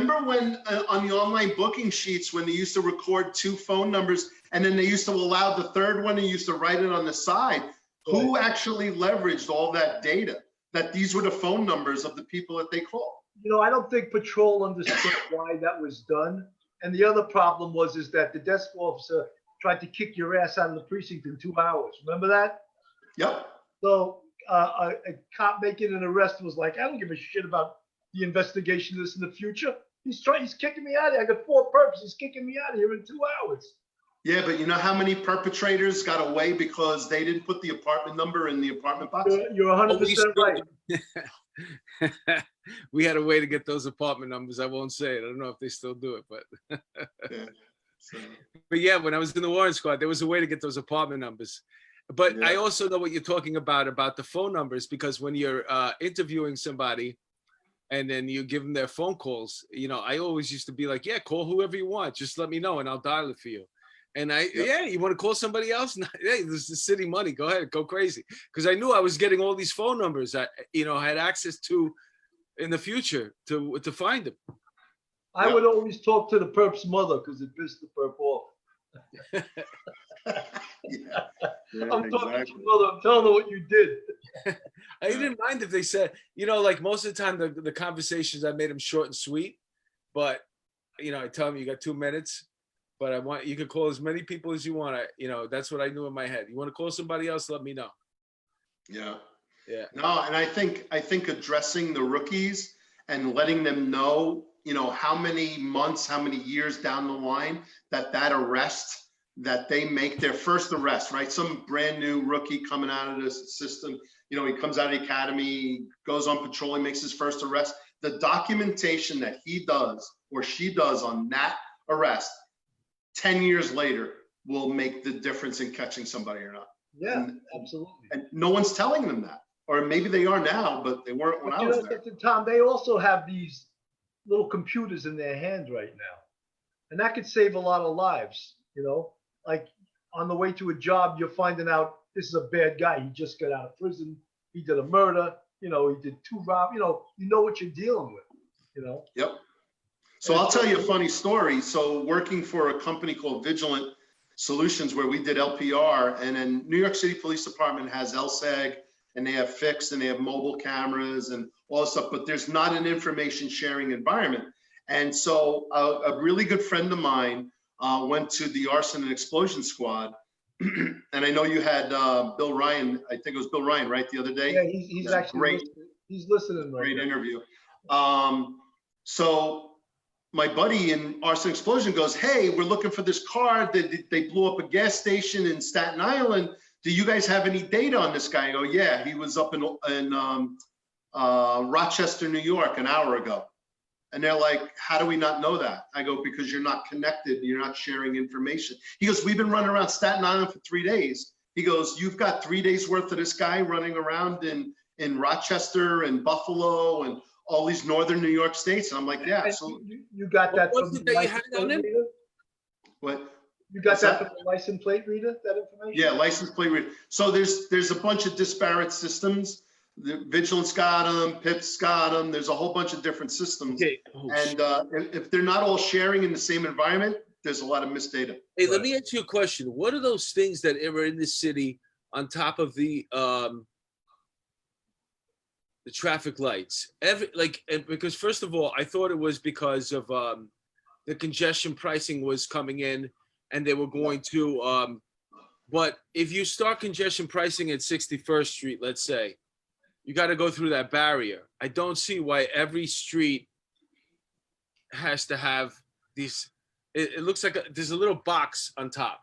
on the online booking sheets, when they used to record 2 phone numbers and then they used to allow the third one and used to write it on the side? Who actually leveraged all that data? That these were the phone numbers of the people that they called. I don't think patrol understood why that was done. And the other problem is that the desk officer tried to kick your ass out of the precinct in 2 hours. Remember that? Yep. So a cop making an arrest was like, I don't give a shit about the investigation of this in the future. He's kicking me out of here. I got 4 perps. He's kicking me out of here in 2 hours. Yeah, but you know how many perpetrators got away because they didn't put the apartment number in the apartment box? You're 100% right. We had a way to get those apartment numbers. I won't say it. I don't know if they still do it, but Yeah. So, but yeah, when I was in the Warren Squad, there was a way to get those apartment numbers. But Yeah. I also know what you're talking about the phone numbers, because when you're interviewing somebody and then you give them their phone calls, you know, I always used to be like, yeah, call whoever you want. Just let me know and I'll dial it for you. And you want to call somebody else? Hey, this is city money. Go ahead, go crazy. Because I knew I was getting all these phone numbers that, you know, I had access to in the future to find them. I would always talk to the perp's mother because it pissed the perp off. yeah. I'm talking to your mother. I'm telling her what you did. I didn't mind if they said, you know, like most of the time, the conversations, I made them short and sweet. But, you know, I tell them you got 2 minutes, but you can call as many people as you want. You know, that's what I knew in my head. You want to call somebody else, let me know. Yeah. Yeah. No, and I think addressing the rookies and letting them know, you know, how many months, how many years down the line that arrest, that they make their first arrest, right? Some brand new rookie coming out of the system, you know, he comes out of the academy, goes on patrol, he makes his first arrest. The documentation that he does or she does on that arrest 10 years later will make the difference in catching somebody or not. Yeah, absolutely. And no one's telling them that. Or maybe they are now, but they weren't when I was there. Tom, they also have these little computers in their hand right now. And that could save a lot of lives, you know? Like on the way to a job, you're finding out this is a bad guy. He just got out of prison. He did a murder. You know, he did 2 robberies. You know what you're dealing with, you know? Yep. So I'll tell you a funny story. So working for a company called Vigilant Solutions, where we did LPR, and then New York City Police Department has LSAG, and they have fixed and they have mobile cameras and all this stuff, but there's not an information sharing environment. And so a really good friend of mine went to the arson and explosion squad. And I know you had Bill Ryan, I think it was Bill Ryan, right, the other day? Yeah, he's actually great. listening. He's listening right Great now. interview. So my buddy in arson explosion goes, hey, we're looking for this car. They blew up a gas station in Staten Island. Do you guys have any data on this guy? I go, yeah, he was up in Rochester, New York an hour ago. And they're like, how do we not know that? I go, because you're not connected. You're not sharing information. He goes, we've been running around Staten Island for 3 days. He goes, you've got 3 days worth of this guy running around in Rochester and Buffalo and all these northern New York states. And I'm like, yeah. And So you got that What from was it the that you license had on plate him? reader? what? You got What's that that? from the license plate reader, that information? Yeah, license plate reader. So there's a bunch of disparate systems. The Vigilance got them, PIP's got them. There's a whole bunch of different systems. Okay. Oh, And if they're not all sharing in the same environment, there's a lot of missed data. Hey, let me ask you a question. What are those things that are in the city on top of the traffic lights? Because first of all, I thought it was because of the congestion pricing was coming in, and they were going to. But if you start congestion pricing at 61st Street, let's say, you got to go through that barrier. I don't see why every street has to have these. It looks like there's a little box on top,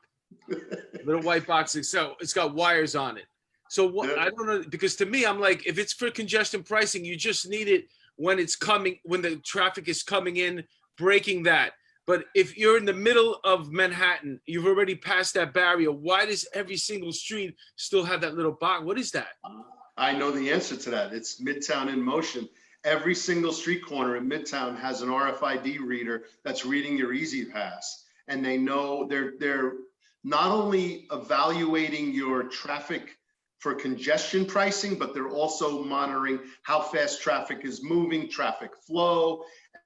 little white box. So it's got wires on it. So what? Yeah. I don't know, because to me, I'm like, if it's for congestion pricing, you just need it when it's coming, when the traffic is coming in, breaking that. But if you're in the middle of Manhattan, you've already passed that barrier. Why does every single street still have that little box? What is that? I know the answer to that. It's Midtown in motion. Every single street corner in Midtown has an RFID reader that's reading your Easy Pass. And they know they're not only evaluating your traffic for congestion pricing, but they're also monitoring how fast traffic is moving, traffic flow,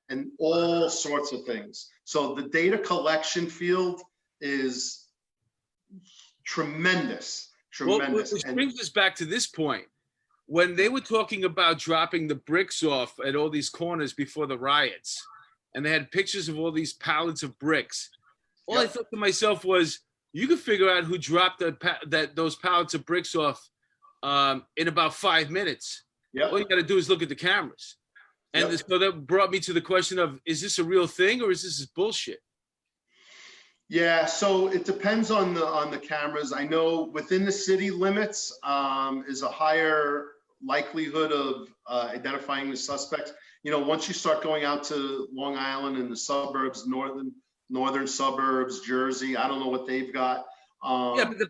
and all sorts of things. So the data collection field is tremendous, tremendous. Well, which brings us back to this point. When they were talking about dropping the bricks off at all these corners before the riots, and they had pictures of all these pallets of bricks, all I thought to myself was, you could figure out who dropped those pallets of bricks off in about 5 minutes. Yep. All you got to do is look at the cameras. And Yep. so that brought me to the question of, is this a real thing or is this bullshit? Yeah, so it depends on the cameras. I know within the city limits is a higher likelihood of identifying the suspects. You know, once you start going out to Long Island and the suburbs, northern suburbs, Jersey, I don't know what they've got. Yeah, but the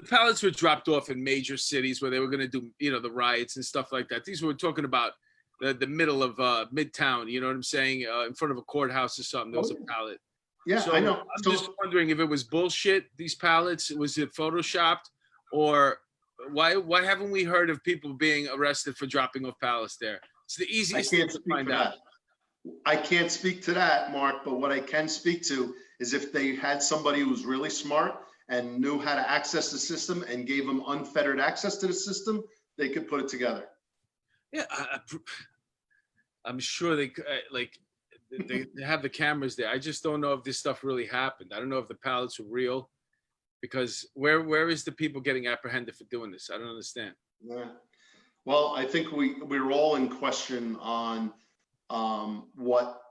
pallets were dropped off in major cities where they were going to do, the riots and stuff like that. These were talking about the middle of Midtown. You know what I'm saying? In front of a courthouse or something, there was a pallet. Yeah, So I know. I'm So just wondering if it was bullshit. These pallets, was it photoshopped, or why haven't we heard of people being arrested for dropping off pallets there? It's the I easiest thing can't to speak find for out. that. I can't speak to that, Mark, but what I can speak to is if they had somebody who was really smart and knew how to access the system and gave them unfettered access to the system, they could put it together. Yeah, I'm sure they have the cameras there. I just don't know if this stuff really happened. I don't know if the pallets were real, because where is the people getting apprehended for doing this? I don't understand. Yeah. Well, I think we're all in question on what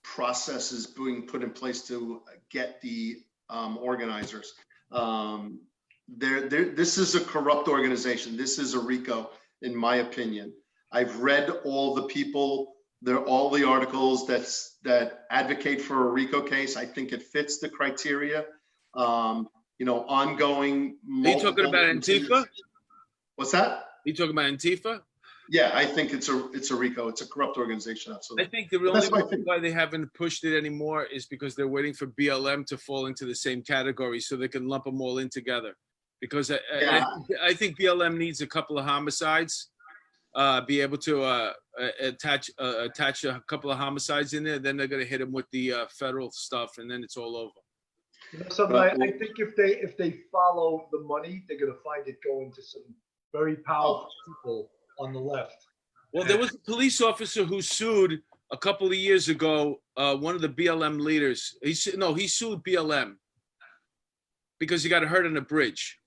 process is being put in place to get the organizers. This is a corrupt organization. This is a RICO, in my opinion. I've read all the people, all the articles that advocate for a RICO case. I think it fits the criteria. Ongoing. Are you talking about Antifa? What's that? Are you talking about Antifa? Yeah, I think it's a RICO. It's a corrupt organization. Absolutely. I think the real reason why they haven't pushed it anymore is because they're waiting for BLM to fall into the same category so they can lump them all in together. Because I think BLM needs a couple of homicides, be able to attach a couple of homicides in there. Then they're going to hit them with the federal stuff, and then it's all over. You know, something I think if they follow the money, they're going to find it going to some very powerful people on the left. Well, there was a police officer who sued a couple of years ago, one of the BLM leaders. He sued BLM because he got hurt on a bridge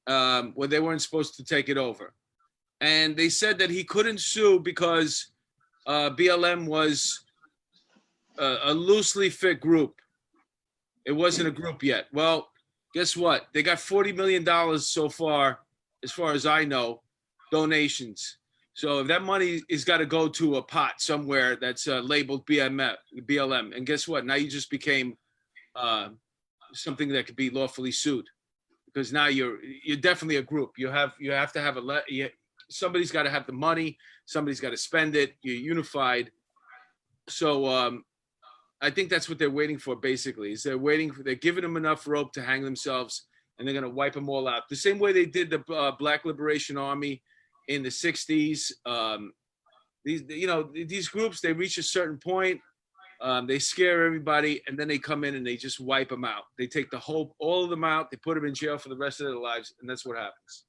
where they weren't supposed to take it over. And they said that he couldn't sue because BLM was a loosely fit group. It wasn't a group yet. Well, guess what? They got $40 million so far as I know, donations. So if that money is got to go to a pot somewhere that's labeled BLM, and guess what? Now you just became something that could be lawfully sued, because now you're definitely a group. You have to have somebody's got to have the money, somebody's got to spend it. You're unified. So I think that's what they're waiting for. Basically, is they're giving them enough rope to hang themselves, and they're going to wipe them all out the same way they did the Black Liberation Army in the 60s. These groups, they reach a certain point, they scare everybody, and then they come in and they just wipe them out. They take all of them out, they put them in jail for the rest of their lives, and that's what happens.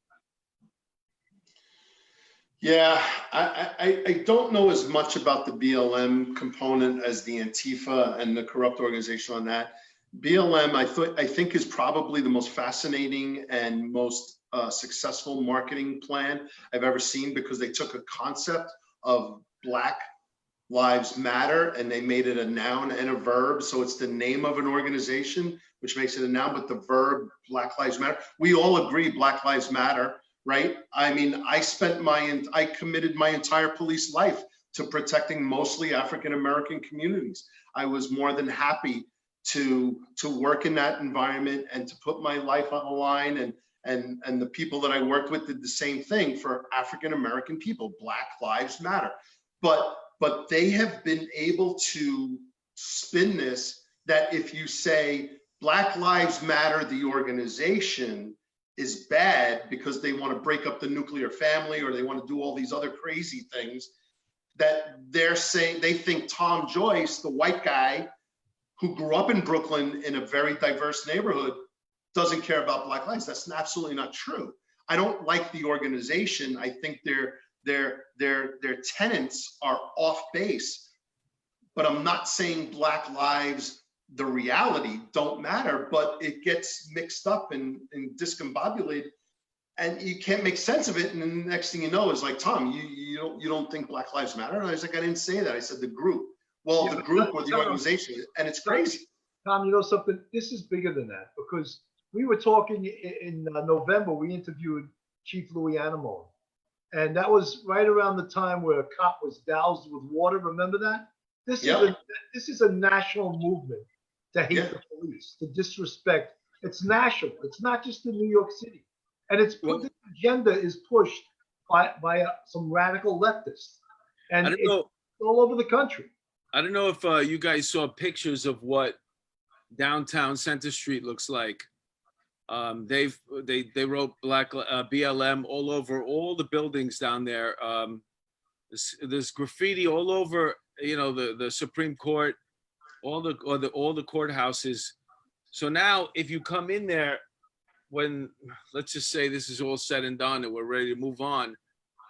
Yeah, I don't know as much about the BLM component as the Antifa and the corrupt organization on that. BLM, I think, is probably the most fascinating and most successful marketing plan I've ever seen, because they took a concept of Black Lives Matter and they made it a noun and a verb. So it's the name of an organization, which makes it a noun, but the verb Black Lives Matter. We all agree Black Lives Matter, right? I mean, I committed my entire police life to protecting mostly African-American communities. I was more than happy to work in that environment and to put my life on the line, and the people that I worked with did the same thing for African-American people. Black Lives Matter. But they have been able to spin this that if you say Black Lives Matter, the organization, is bad because they want to break up the nuclear family or they want to do all these other crazy things, that they're saying they think Tom Joyce, the white guy who grew up in Brooklyn in a very diverse neighborhood, doesn't care about Black lives. That's absolutely not true. I don't like the organization. I think their tenets are off base, but I'm not saying Black lives, the reality, don't matter, but it gets mixed up and discombobulated and you can't make sense of it. And then the next thing you know is like, Tom, you don't think Black Lives Matter? And I was like, I didn't say that. I said the group. Well, Yeah, the but group Tom, or the organization, and it's crazy. Tom, you know something? This is bigger than that because we were talking in November. We interviewed Chief Louis Animone, and that was right around the time where a cop was doused with water. Remember that? Yeah. This is a national movement to hate Yeah. the police, to disrespect. It's national. It's not just in New York City, and the agenda is pushed by some radical leftists, and I don't it's know. all over the country. I don't know if you guys saw pictures of what downtown Center Street looks like. They wrote BLM all over all the buildings down there. There's graffiti all over, you know, the Supreme Court, all the courthouses. So now, if you come in there, when let's just say this is all said and done and we're ready to move on,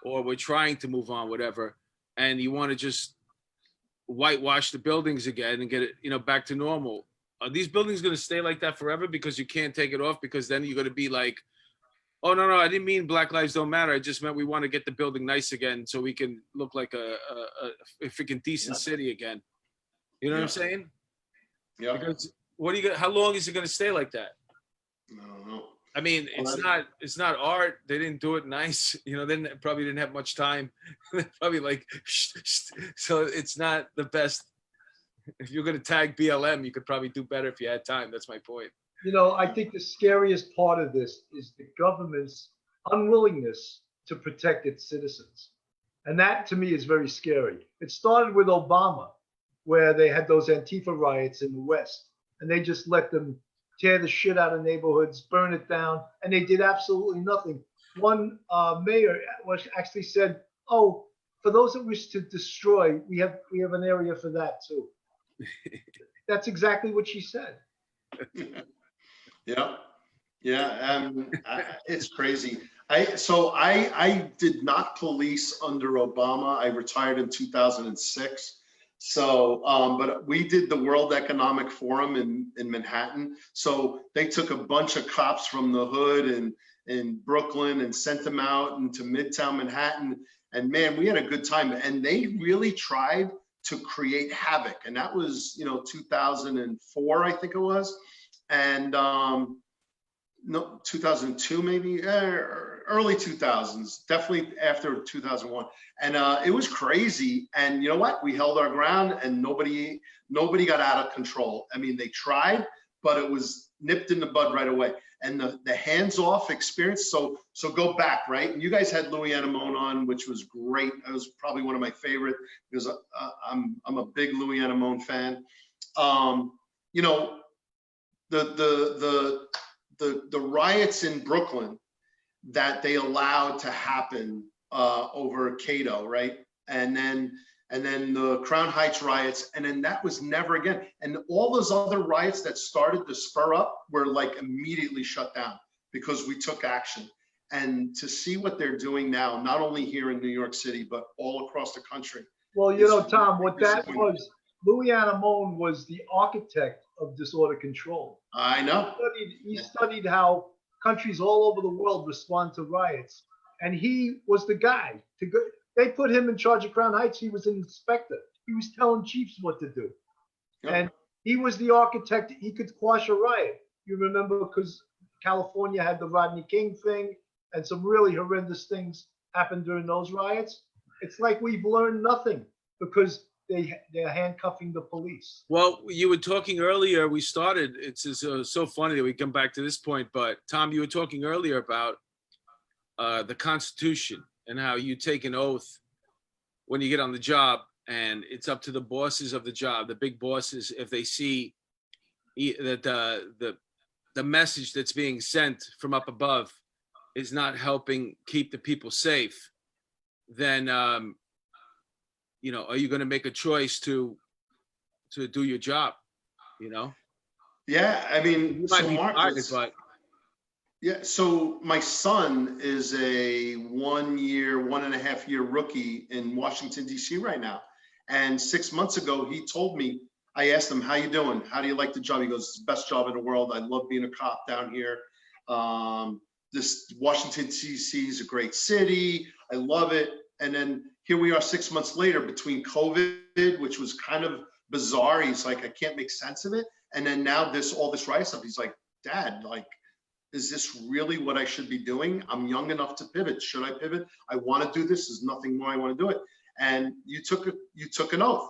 or we're trying to move on, whatever, and you want to just whitewash the buildings again and get it, you know, back to normal. Are these buildings going to stay like that forever because you can't take it off? Because then you're going to be like, oh, no, I didn't mean Black Lives Don't Matter. I just meant we want to get the building nice again so we can look like a freaking decent city again. You know what I'm saying? Yeah. Because how long is it going to stay like that? I don't know. I mean, it's not art. They didn't do it nice. You know, they probably didn't have much time. They're probably like, so it's not the best. If you're going to tag BLM, you could probably do better if you had time. That's my point. You know, I think the scariest part of this is the government's unwillingness to protect its citizens. And that to me is very scary. It started with Obama, where they had those Antifa riots in the West, and they just let them tear the shit out of neighborhoods, burn it down, and they did absolutely nothing. One mayor actually said, oh, for those that wish to destroy, we have an area for that too. That's exactly what she said. Yeah. It's crazy. I did not police under Obama. I retired in 2006. So, but we did the World Economic Forum in Manhattan. So they took a bunch of cops from the hood and in Brooklyn and sent them out into Midtown Manhattan. And man, we had a good time. And they really tried to create havoc. And that was, 2004, I think it was. And no, 2002 maybe, early 2000s, definitely after 2001. And it was crazy. And you know what? We held our ground and nobody got out of control. I mean, they tried, but it was nipped in the bud right away. And the hands-off experience, so go back, right? And you guys had Louis Animone on, which was great. It was probably one of my favorite because I'm a big Louis Animone fan. The riots in Brooklyn that they allowed to happen over Cato, right? And then the Crown Heights riots, and then that was never again. And all those other riots that started to spur up were like immediately shut down because we took action. And to see what they're doing now, not only here in New York City, but all across the country. Well, Tom, what that was, Louis Animone was the architect of disorder control. I know. He studied how countries all over the world respond to riots, and he was the guy to go. They put him in charge of Crown Heights. He was an inspector. He was telling chiefs what to do, and he was the architect. He could quash a riot. You remember because California had the Rodney King thing, and some really horrendous things happened during those riots. It's like we've learned nothing because they're handcuffing the police. Well, you were talking earlier, it's so funny that we come back to this point, but Tom, you were talking earlier about the Constitution and how you take an oath when you get on the job, and it's up to the bosses of the job, the big bosses, if they see that the message that's being sent from up above is not helping keep the people safe, then are you going to make a choice to do your job? Yeah, I mean, you might be fired, but yeah. So my son is a 1.5 year rookie in Washington D.C. right now, and 6 months ago he told me. I asked him, "How you doing? How do you like the job?" He goes, "It's the best job in the world. I love being a cop down here. this Washington, D.C. is a great city. I love it. And then here we are 6 months later between COVID, which was kind of bizarre. He's like, I can't make sense of it. And then now all this riot stuff. He's like, Dad, like, is this really what I should be doing? I'm young enough to pivot. Should I pivot? I want to do this. There's nothing more I want to do it. And you took an oath.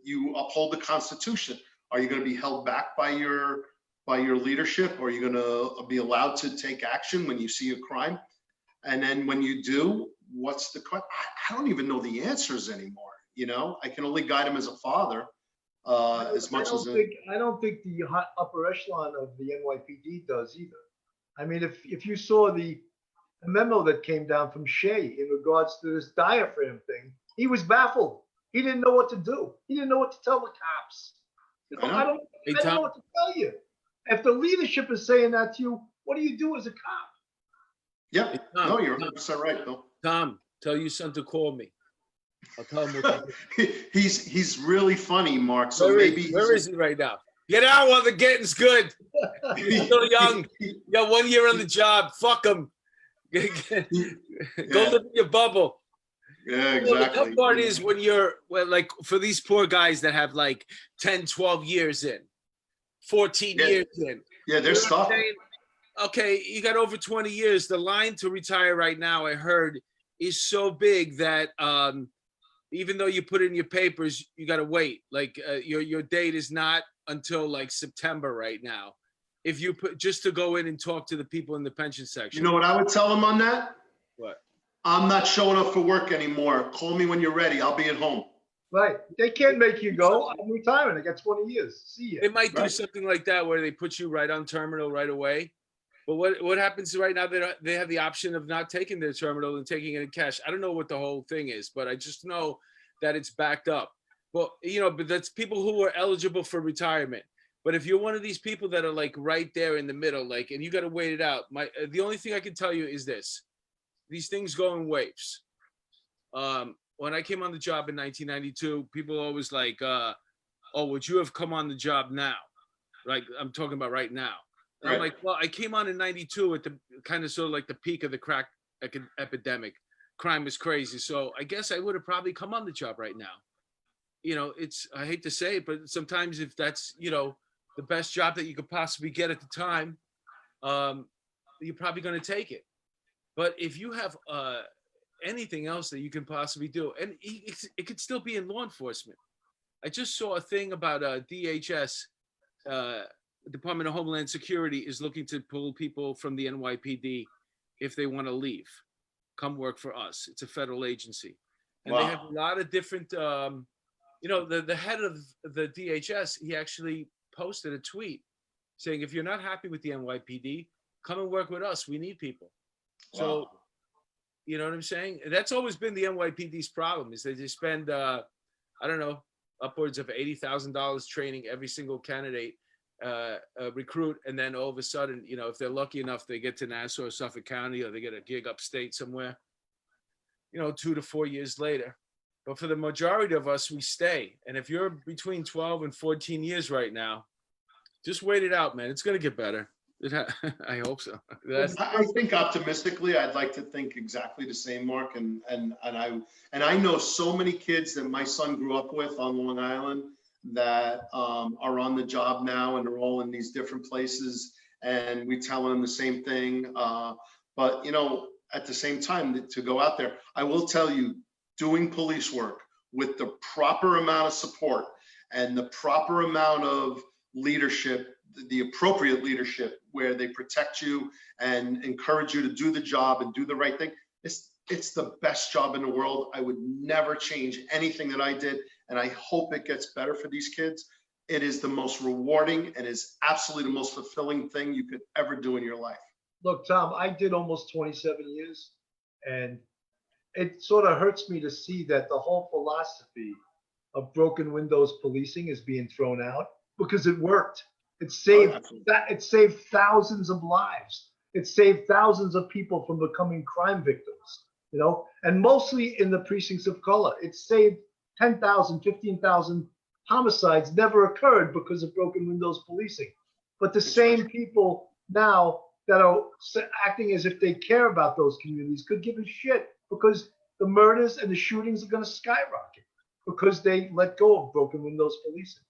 You uphold the Constitution. Are you going to be held back by your leadership? Or are you going to be allowed to take action when you see a crime? And then when you do, what's the question? I don't even know the answers anymore. You know, I can only guide him as a father. As much as I don't think the upper echelon of the NYPD does either. I mean, if you saw the memo that came down from Shea in regards to this diaphragm thing, he was baffled. He didn't know what to do. He didn't know what to tell the cops. You know, I don't know what to tell you. If the leadership is saying that to you, what do you do as a cop? Yeah, Hey, Tom, no, you're 100% right, Bill. Tom, tell your son to call me. I'll tell him what to do. He's really funny, Mark. So Where is he right now? Get out while the getting's good. You're still young. You got 1 year on the job. Fuck him. Go live in your bubble. Yeah, You know, the exactly. tough part is when like, for these poor guys that have like 10, 12 years in, 14 years in. Yeah, they're You know what I'm stuck. saying? Okay, you got over 20 years. The line to retire right now, I heard, is so big that even though you put in your papers, you got to wait. Like your date is not until like September right now. If you put just to go in and talk to the people in the pension section. You know what I would tell him on that? What? I'm not showing up for work anymore. Call me when you're ready. I'll be at home. Right. They can't make you go. I'm retiring. I got 20 years. See They ya. might do Right. something like that where they put you right on terminal right away. But what happens right now? They have the option of not taking their terminal and taking it in cash. I don't know what the whole thing is, but I just know that it's backed up. Well, you know, but that's people who are eligible for retirement. But if you're one of these people that are like right there in the middle, like, and you got to wait it out. The only thing I can tell you is this: these things go in waves. When I came on the job in 1992, people always like, "Oh, would you have come on the job now?" Like I'm talking about right now. And I'm Right. like, well, I came on in 92 at the kind of sort of like the peak of the crack epidemic. Crime was crazy. So I guess I would have probably come on the job right now. You know, I hate to say it, but sometimes if that's, you know, the best job that you could possibly get at the time, you're probably going to take it. But if you have anything else that you can possibly do, and it could still be in law enforcement. I just saw a thing about DHS, Department of Homeland Security, is looking to pull people from the NYPD if they want to leave, come work for us. It's a federal agency, and they have a lot of different. You know, the head of the DHS, he actually posted a tweet saying, "If you're not happy with the NYPD, come and work with us. We need people." So, Wow. you know what I'm saying? That's always been the NYPD's problem, is they spend, I don't know, upwards of $80,000 training every single candidate, recruit, and then all of a sudden, you know, if they're lucky enough, they get to Nassau or Suffolk County, or they get a gig upstate somewhere, you know, 2 to 4 years later. But for the majority of us, we stay. And if you're between 12 and 14 years right now, just wait it out, man. It's going to get better. I hope so. I think optimistically, I'd like to think exactly the same, Mark. And I know so many kids that my son grew up with on Long Island that are on the job now, and they're all in these different places. And we tell them the same thing. But, you know, at the same time, to go out there, I will tell you, doing police work with the proper amount of support and the proper amount of leadership, the appropriate leadership, where they protect you and encourage you to do the job and do the right thing, it's the best job in the world. I would never change anything that I did, and I hope it gets better for these kids. It is the most rewarding and is absolutely the most fulfilling thing you could ever do in your life. Look, Tom, I did almost 27 years, and it sort of hurts me to see that the whole philosophy of broken windows policing is being thrown out, because it worked. It saved it saved thousands of lives. It saved thousands of people from becoming crime victims, you know, and mostly in the precincts of color. It saved 10,000, 15,000 homicides never occurred because of broken windows policing. But the same people now that are acting as if they care about those communities could give a shit because the murders and the shootings are going to skyrocket because they let go of broken windows policing.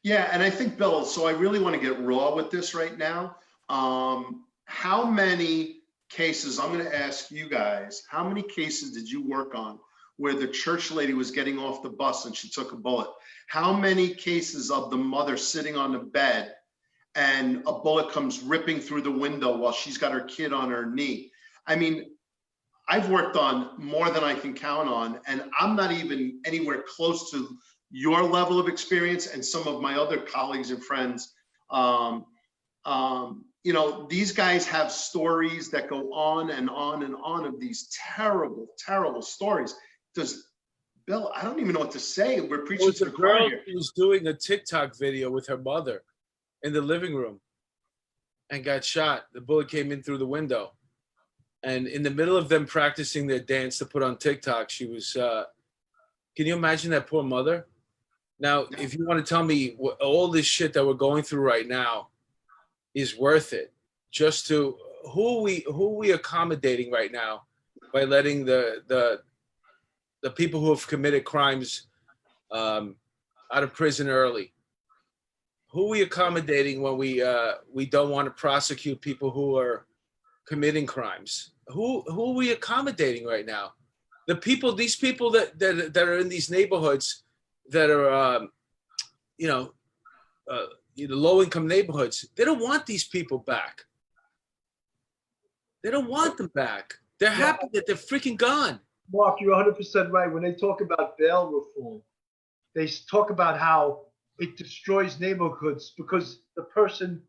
Yeah, and I think, Bill, so I really want to get raw with this right now. How many cases, I'm going to ask you guys, how many cases did you work on where the church lady was getting off the bus and she took a bullet? How many cases of the mother sitting on the bed and a bullet comes ripping through the window while she's got her kid on her knee? I mean, I've worked on more than I can count on, and I'm not even anywhere close to your level of experience and some of my other colleagues and friends. You know, these guys have stories that go on and on and on of these terrible, terrible stories. Bill, I don't even know what to say. We're preaching to the choir girl here. who was doing a TikTok video with her mother in the living room and got shot. The bullet came in through the window. And in the middle of them practicing their dance to put on TikTok, she was, can you imagine that poor mother? Now, if you want to tell me all this shit that we're going through right now is worth it, just to, who are we accommodating right now by letting the people who have committed crimes out of prison early? Who are we accommodating when we don't want to prosecute people who are committing crimes? Who are we accommodating right now? These people that are in these neighborhoods that are, low-income neighborhoods, they don't want these people back. They don't want them back. They're happy that they're freaking gone. Mark, you're 100% right. When they talk about bail reform, they talk about how it destroys neighborhoods because the person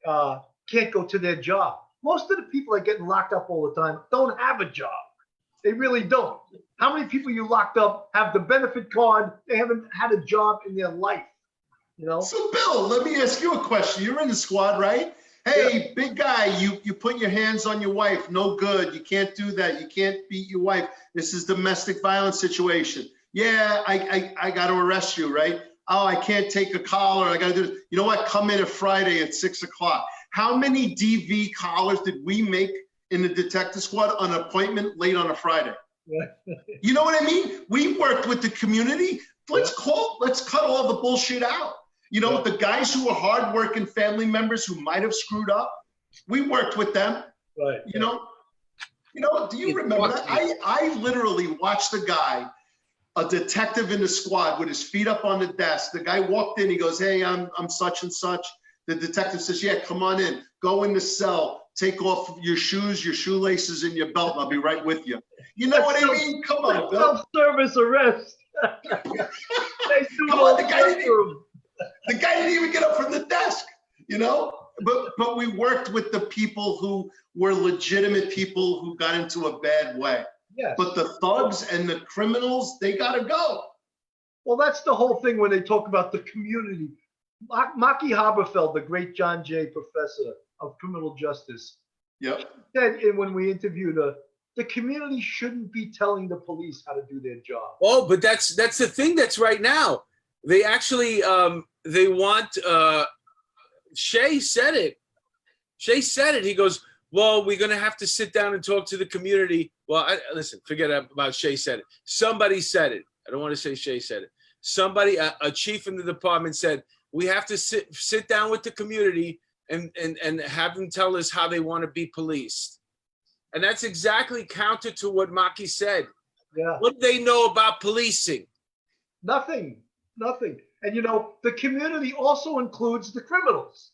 can't go to their job. Most of the people that are getting locked up all the time don't have a job. They really don't. How many people you locked up have the benefit card? They haven't had a job in their life, you know? So, Bill, let me ask you a question. You're in the squad, right? Hey, big guy, you put your hands on your wife. No good. You can't do that. You can't beat your wife. This is domestic violence situation. Yeah, I got to arrest you, right? Oh, I can't take a collar. I got to do this. You know what? Come in at Friday at 6 o'clock. How many DV collars did we make in the detective squad on an appointment late on a Friday? You know what I mean? We worked with the community. Let's cut all the bullshit out. You know, the guys who are hardworking family members who might have screwed up, we worked with them. Right. You know, do you remember that? I literally watched a guy, a detective in the squad with his feet up on the desk. The guy walked in, he goes, hey, I'm such and such. The detective says, yeah, come on in, go in the cell, take off your shoes, your shoelaces, and your belt, and I'll be right with you. You know what I mean? Come on, Bill. Self-service arrest. Come on, the guy didn't even get up from the desk, you know? But we worked with the people who were legitimate people who got into a bad way. Yes. But the thugs and the criminals, they gotta go. Well, that's the whole thing when they talk about the community. Maki Haberfeld, the great John Jay professor of criminal justice, Yep. said when we interviewed her, the community shouldn't be telling the police how to do their job. Oh, but that's the thing that's right now. They actually they want Shea said it. Shea said it. He goes, well, we're going to have to sit down and talk to the community. Well, listen, forget about Shea said it. Somebody said it. I don't want to say Shea said it. Somebody, a chief in the department said, we have to sit down with the community and have them tell us how they want to be policed. And that's exactly counter to what Maki said. Yeah. What do they know about policing? Nothing. And you know, the community also includes the criminals.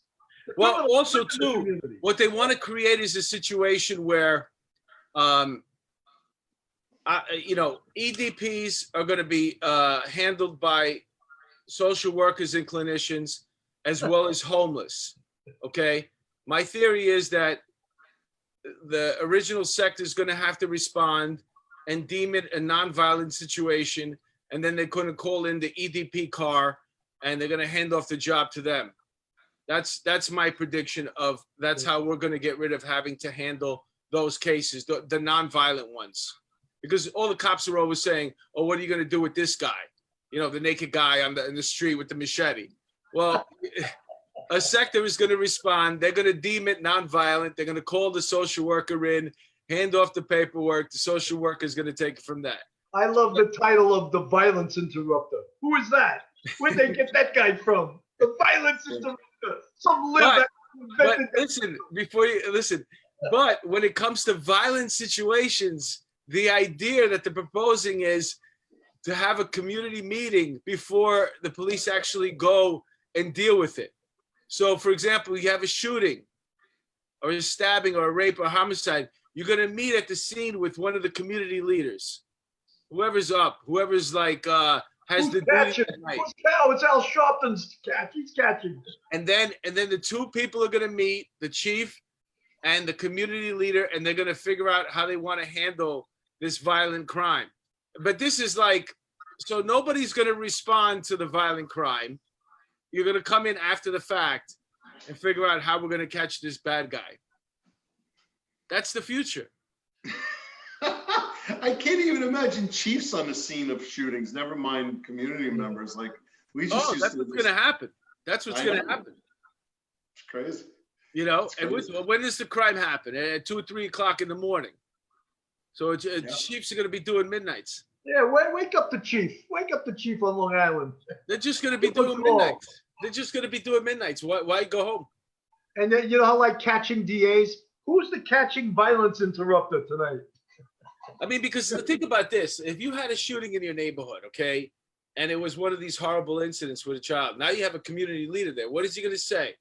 Well, also too, what they want to create is a situation where, EDPs are going to be handled by social workers and clinicians, as well as homeless. Okay, my theory is that the original sector is going to have to respond and deem it a nonviolent situation, and then they're going to call in the EDP car, and they're going to hand off the job to them. That's my prediction of that's how we're going to get rid of having to handle those cases, the nonviolent ones, because all the cops are always saying, "Oh, what are you going to do with this guy? You know, the naked guy in the street with the machete." Well, A sector is going to respond. They're going to deem it nonviolent. They're going to call the social worker in, hand off the paperwork. The social worker is going to take it from that. I love the title of the violence interrupter. Who is that? Where'd they get that guy from? The violence interrupter. Some lib that But invented that. listen, before you listen, but when it comes to violent situations, the idea that they're proposing is to have a community meeting before the police actually go and deal with it. So, for example, you have a shooting or a stabbing or a rape or homicide, you're going to meet at the scene with one of the community leaders, whoever's up, whoever's like, has Who's the duty catching? that night. Who's cow? It's Al Sharpton's catch. He's catching. And then the two people are going to meet, the chief and the community leader, and they're going to figure out how they want to handle this violent crime. But this is like, so nobody's going to respond to the violent crime. You're going to come in after the fact and figure out how we're going to catch this bad guy. That's the future. I can't even imagine chiefs on the scene of shootings, never mind community members. Like, we just used That's to what's just- going to happen. That's what's I going to know. happen. It's crazy. You know, That's and crazy. when does the crime happen? At 2 or 3 o'clock in the morning. So chiefs are going to be doing midnights. Yeah, wake up the chief. Wake up the chief on Long Island. They're just going to be Give us doing a call. midnights. They're just going to be doing midnights. Why go home? And then, you know how like catching DAs? Who's the catching violence interrupter tonight? I mean, because think about this. If you had a shooting in your neighborhood, okay, and it was one of these horrible incidents with a child, now you have a community leader there. What is he going to say?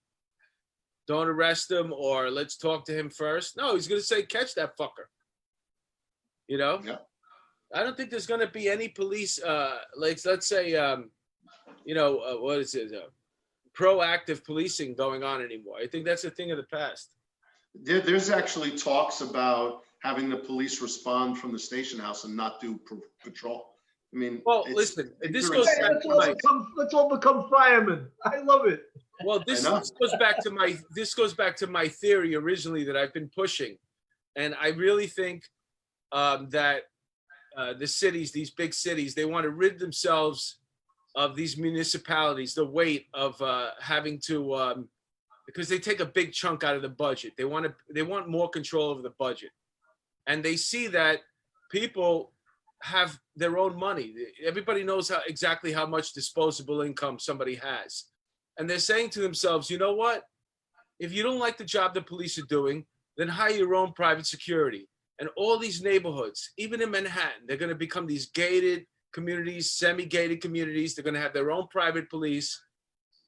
Don't arrest him, or let's talk to him first? No, he's going to say, catch that fucker. You know? Yeah. I don't think there's going to be any police, like, let's say, you know, what is it? Proactive policing going on anymore. I think that's a thing of the past. There's actually talks about having the police respond from the station house and not do patrol. I mean, Well, it's- listen, this things are goes Hey, back let's to all my, let's all become firemen. I love it. well, this I know. goes back to my theory originally that I've been pushing, and I really think that the cities, these big cities, they want to rid themselves of these municipalities, the weight of having to, because they take a big chunk out of the budget. They want more control over the budget, and they see that people have their own money. Everybody knows exactly how much disposable income somebody has, and they're saying to themselves, you know what? If you don't like the job the police are doing, then hire your own private security. And all these neighborhoods, even in Manhattan, they're going to become these gated communities, semi-gated communities. They're going to have their own private police.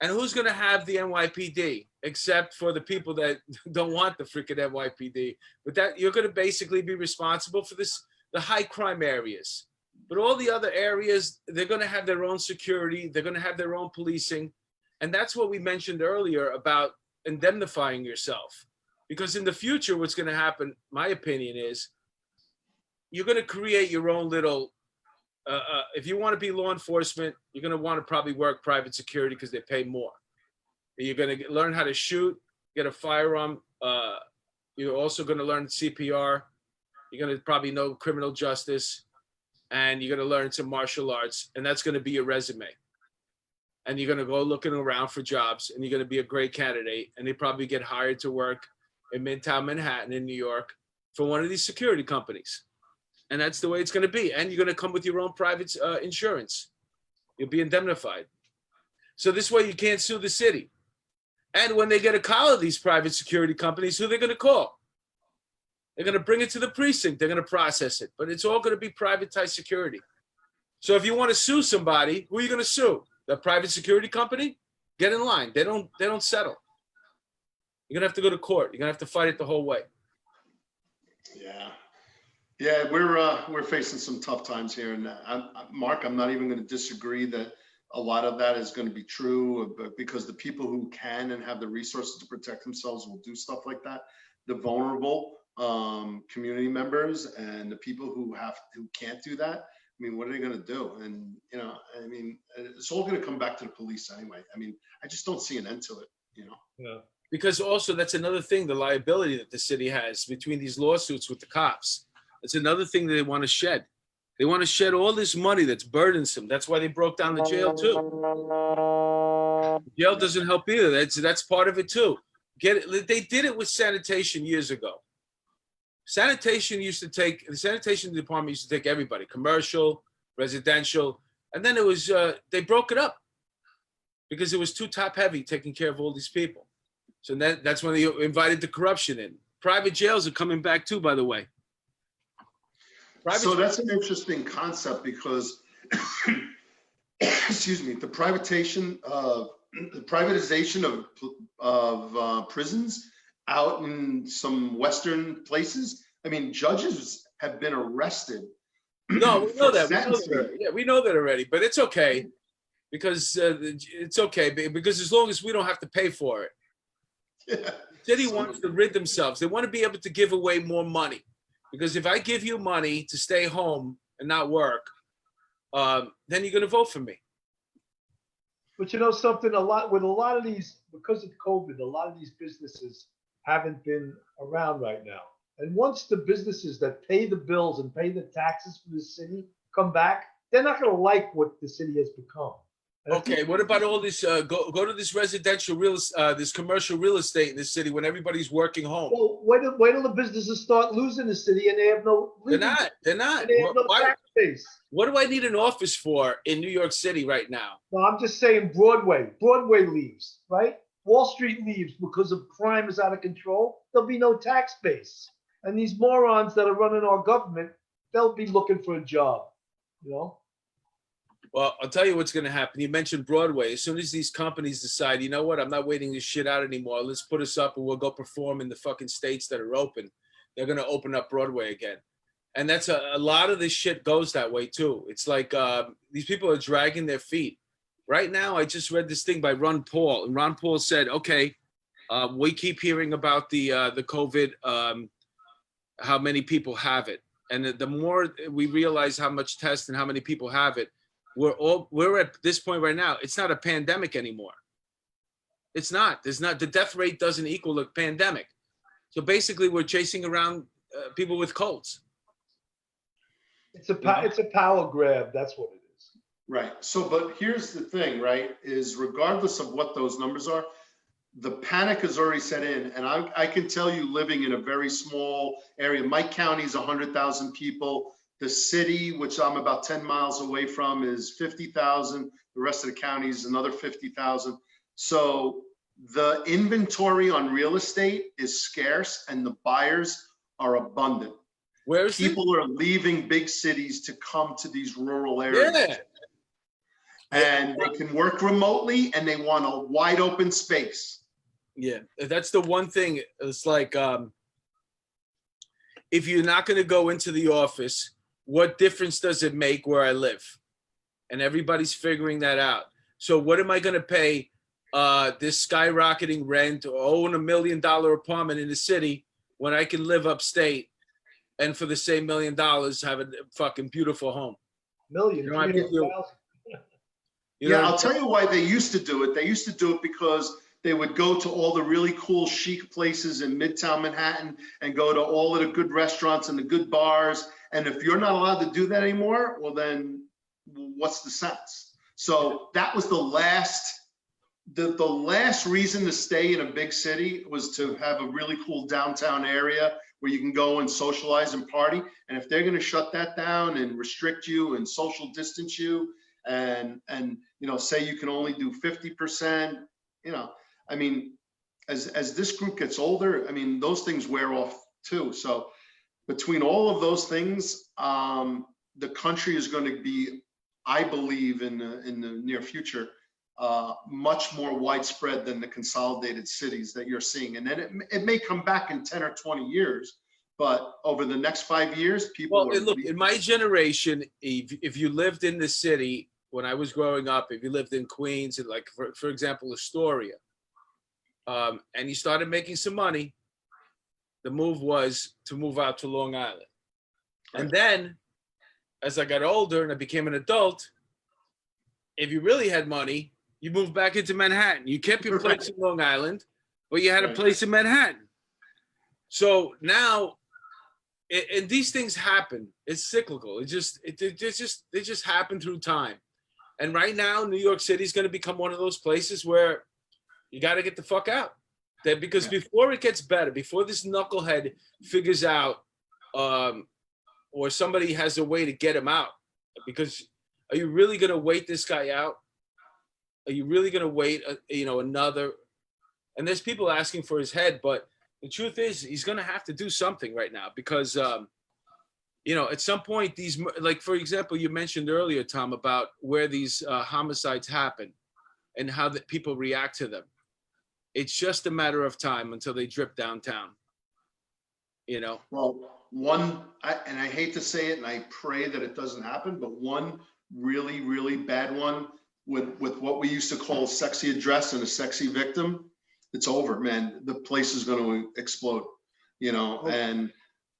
And who's going to have the NYPD, except for the people that don't want the freaking NYPD? But that you're going to basically be responsible for this, the high crime areas. But all the other areas, they're going to have their own security. They're going to have their own policing. And that's what we mentioned earlier about indemnifying yourself. Because in the future, what's going to happen, my opinion is, you're going to create your own little, if you want to be law enforcement, you're going to want to probably work private security because they pay more. You're going to learn how to shoot, get a firearm. You're also going to learn CPR. You're going to probably know criminal justice, and you're going to learn some martial arts, and that's going to be your resume. And you're going to go looking around for jobs, and you're going to be a great candidate, and they probably get hired to work in Midtown Manhattan in New York for one of these security companies. And that's the way it's going to be. And you're going to come with your own private insurance. You'll be indemnified. So this way you can't sue the city. And when they get a call of these private security companies, who they're going to call? They're going to bring it to the precinct. They're going to process it. But it's all going to be privatized security. So if you want to sue somebody, who are you going to sue? The private security company? Get in line. They don't settle. You're gonna have to go to court. You're gonna have to fight it the whole way. Yeah, we're facing some tough times here, and Mark, I'm not even going to disagree that a lot of that is going to be true, but because the people who can and have the resources to protect themselves will do stuff like that. The vulnerable community members and the people who can't do that. I mean, what are they going to do? And you know, I mean, it's all going to come back to the police anyway. I mean, I just don't see an end to it. You know. Yeah. Because also that's another thing, the liability that the city has between these lawsuits with the cops. It's another thing that they want to shed. They want to shed all this money that's burdensome. That's why they broke down the jail too. Jail doesn't help either. That's part of it too. They did it with sanitation years ago. The sanitation department used to take everybody, commercial, residential, and then it was they broke it up because it was too top heavy taking care of all these people. So that's when they invited the corruption in. Private jails are coming back too, by the way. So that's an interesting concept because, excuse me, the privatization of prisons out in some Western places. I mean, judges have been arrested. No, we know that. Sentencing. We know that already. But it's okay because it's okay because as long as we don't have to pay for it. Yeah. The city wants to rid themselves. They want to be able to give away more money. Because if I give you money to stay home and not work, then you're going to vote for me. But you know something, a lot of these, because of COVID, a lot of these businesses haven't been around right now. And once the businesses that pay the bills and pay the taxes for the city come back, they're not going to like what the city has become. And Okay, what about all this? Go to this residential this commercial real estate in the city when everybody's working home. Well, wait till the businesses start losing the city and they have no. They're not. And they have no tax base. What do I need an office for in New York City right now? No, I'm just saying Broadway. Broadway leaves, right? Wall Street leaves because of crime is out of control. There'll be no tax base. And these morons that are running our government, they'll be looking for a job, you know? Well, I'll tell you what's going to happen. You mentioned Broadway. As soon as these companies decide, you know what, I'm not waiting this shit out anymore. Let's put us up and we'll go perform in the fucking states that are open. They're going to open up Broadway again. And that's a lot of this shit goes that way too. It's like these people are dragging their feet. Right now, I just read this thing by Ron Paul. And Ron Paul said, okay, we keep hearing about the COVID, how many people have it. And the more we realize how much tests and how many people have it, we're at this point right now. It's not a pandemic anymore. It's not. The death rate doesn't equal a pandemic. So basically, we're chasing around people with colds. It's a power grab. That's what it is. Right. So, but here's the thing, right? Is regardless of what those numbers are, the panic has already set in. And I can tell you, living in a very small area, my county is 100,000 people. The city, which I'm about 10 miles away from, is 50,000. The rest of the county is another 50,000. So the inventory on real estate is scarce and the buyers are abundant. Where is people are leaving big cities to come to these rural areas. Yeah. And they can work remotely and they want a wide open space. Yeah, that's the one thing. It's like if you're not going to go into the office, what difference does it make where I live? And everybody's figuring that out. So what am I going to pay this skyrocketing rent or own $1 million apartment in the city when I can live upstate and for the same $1 million have a fucking beautiful home? I'll tell you why they used to do it. They used to do it because they would go to all the really cool chic places in Midtown Manhattan and go to all of the good restaurants and the good bars. And if you're not allowed to do that anymore, well, then what's the sense? So that was the last reason to stay in a big city was to have a really cool downtown area where you can go and socialize and party. And if they're going to shut that down and restrict you and social distance you and say you can only do 50%, I mean, as this group gets older, I mean, those things wear off too. So between all of those things, the country is going to be, I believe, in the near future, much more widespread than the consolidated cities that you're seeing. And then it may come back in 10 or 20 years, but over the next 5 years, people. Well, look, in my generation, if you lived in the city when I was growing up, if you lived in Queens, and like for example, Astoria, and you started making some money, the move was to move out to Long Island. And then, as I got older and I became an adult, if you really had money, you moved back into Manhattan. You kept your place in Long Island, but you had a place in Manhattan. So now, and these things happen. It's cyclical. They just happen through time. And right now, New York City is going to become one of those places where you got to get the fuck out. Because before it gets better, before this knucklehead figures out, or somebody has a way to get him out, because are you really going to wait this guy out? Are you really going to wait, another? And there's people asking for his head, but the truth is he's going to have to do something right now because, at some point these, like, for example, you mentioned earlier, Tom, about where these homicides happen and how the people react to them. It's just a matter of time until they drip downtown, Well, and I hate to say it, and I pray that it doesn't happen, but one really, really bad one with what we used to call a sexy address and a sexy victim, it's over, man. The place is going to explode, and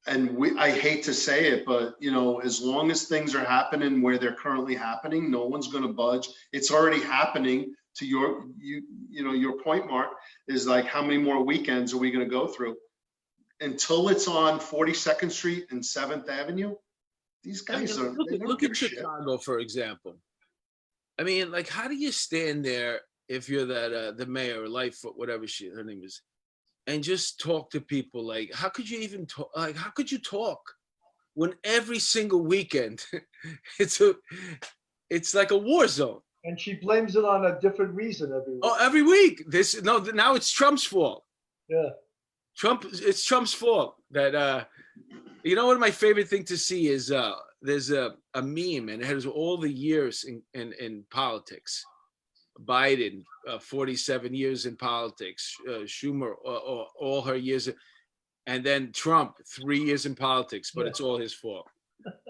I hate to say it, but as long as things are happening where they're currently happening, no one's going to budge. It's already happening. To your point, Mark, is like, how many more weekends are we going to go through until it's on 42nd Street and 7th Avenue? These guys look at Chicago, for example. I mean, like, how do you stand there if you're that the mayor, Lightfoot, whatever her name is, and just talk to people? Like, how could you even talk? Like, how could you talk when every single weekend it's like a war zone? And she blames it on a different reason every week. Oh, every week. Now it's Trump's fault. Yeah. It's Trump's fault that one of my favorite thing to see is there's a meme, and it has all the years in politics. Biden, 47 years in politics, Schumer, all her years, and then Trump, 3 years in politics, but it's all his fault.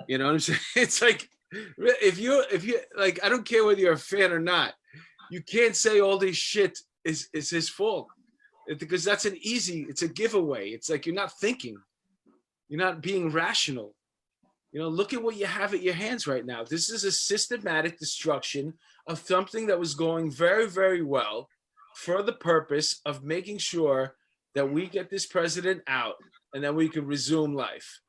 You know what I'm saying? It's like, if you like, I don't care whether you're a fan or not, you can't say all this shit is his fault, because that's it's a giveaway. It's like, you're not thinking, you're not being rational. Look at what you have at your hands right now. This is a systematic destruction of something that was going very, very well for the purpose of making sure that we get this president out and then we can resume life.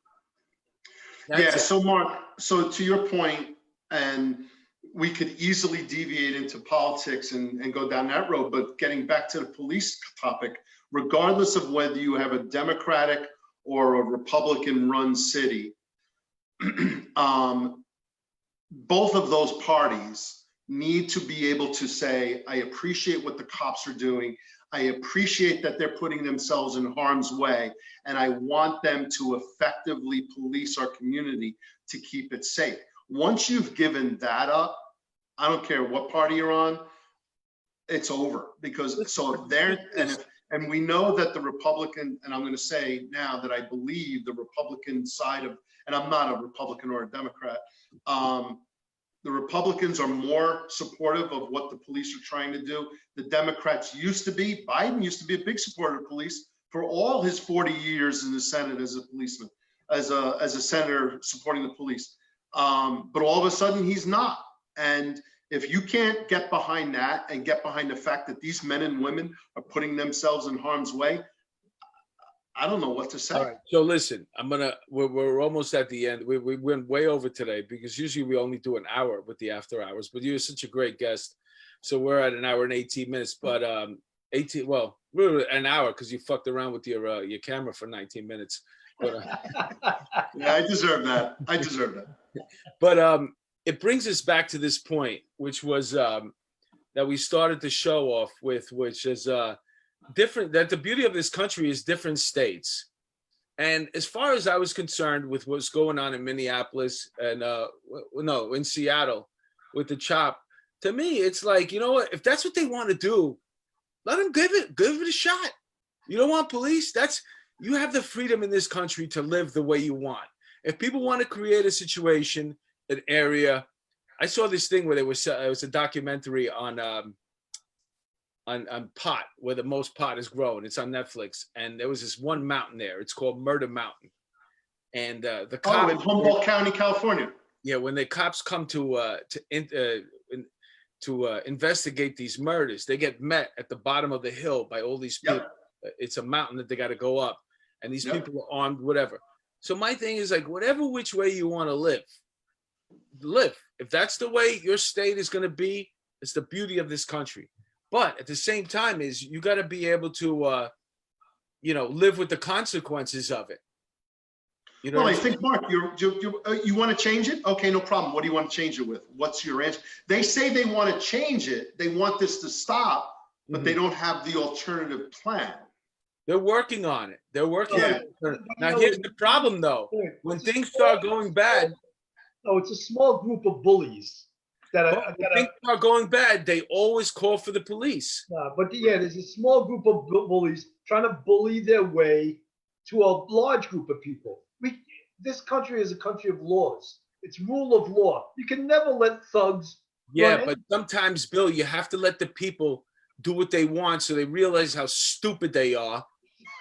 So Mark, so to your point, and we could easily deviate into politics and go down that road, but getting back to the police topic, regardless of whether you have a Democratic or a Republican-run city, both of those parties need to be able to say, I appreciate what the cops are doing. I appreciate that they're putting themselves in harm's way, and I want them to effectively police our community to keep it safe. Once you've given that up, I don't care what party you're on, it's over. Because so if they're, and we know that the Republican, and I'm going to say now that I believe the Republican side of, and I'm not a Republican or a Democrat, the Republicans are more supportive of what the police are trying to do. The Democrats used to be, Biden used to be a big supporter of police for all his 40 years in the Senate as a policeman, as a senator supporting the police. But all of a sudden he's not. And if you can't get behind that and get behind the fact that these men and women are putting themselves in harm's way, I don't know what to say. All right. So listen, we're almost at the end. We went way over today because usually we only do an hour with the after hours, but you're such a great guest. So we're at an hour and 18 minutes, but we're an hour because you fucked around with your camera for 19 minutes. But, yeah, I deserve that. But it brings us back to this point, which was that we started the show off with, which is different, that the beauty of this country is different states. And as far as I was concerned with what's going on in Minneapolis and in Seattle with the CHOP, to me, it's like, you know what, if that's what they want to do, let them give it a shot. You don't want police? You have the freedom in this country to live the way you want. If people want to create a situation, an area, I saw this thing where it was a documentary on pot, where the most pot is grown. It's on Netflix, and there was this one mountain there. It's called Murder Mountain, and the cops in Humboldt County, California. Yeah, when the cops come to investigate these murders, they get met at the bottom of the hill by all these people. Yep. It's a mountain that they got to go up, and these people are armed, whatever. So my thing is like, whatever which way you want to live. If that's the way your state is going to be, it's the beauty of this country. But at the same time, is you got to be able to, live with the consequences of it. You know Well, what I I'm saying? think, Mark, you want to change it? Okay, no problem. What do you want to change it with? What's your answer? They say they want to change it. They want this to stop, but they don't have the alternative plan. They're working on it. They're working Yeah. on it. Now, here's the problem, though. When things start going bad, No, it's a small group of bullies that are, when things start going bad, they always call for the police. but yeah, there's a small group of bullies trying to bully their way to a large group of people. This country is a country of laws. It's rule of law. You can never let thugs. Yeah, run but sometimes, Bill, you have to let the people do what they want so they realize how stupid they are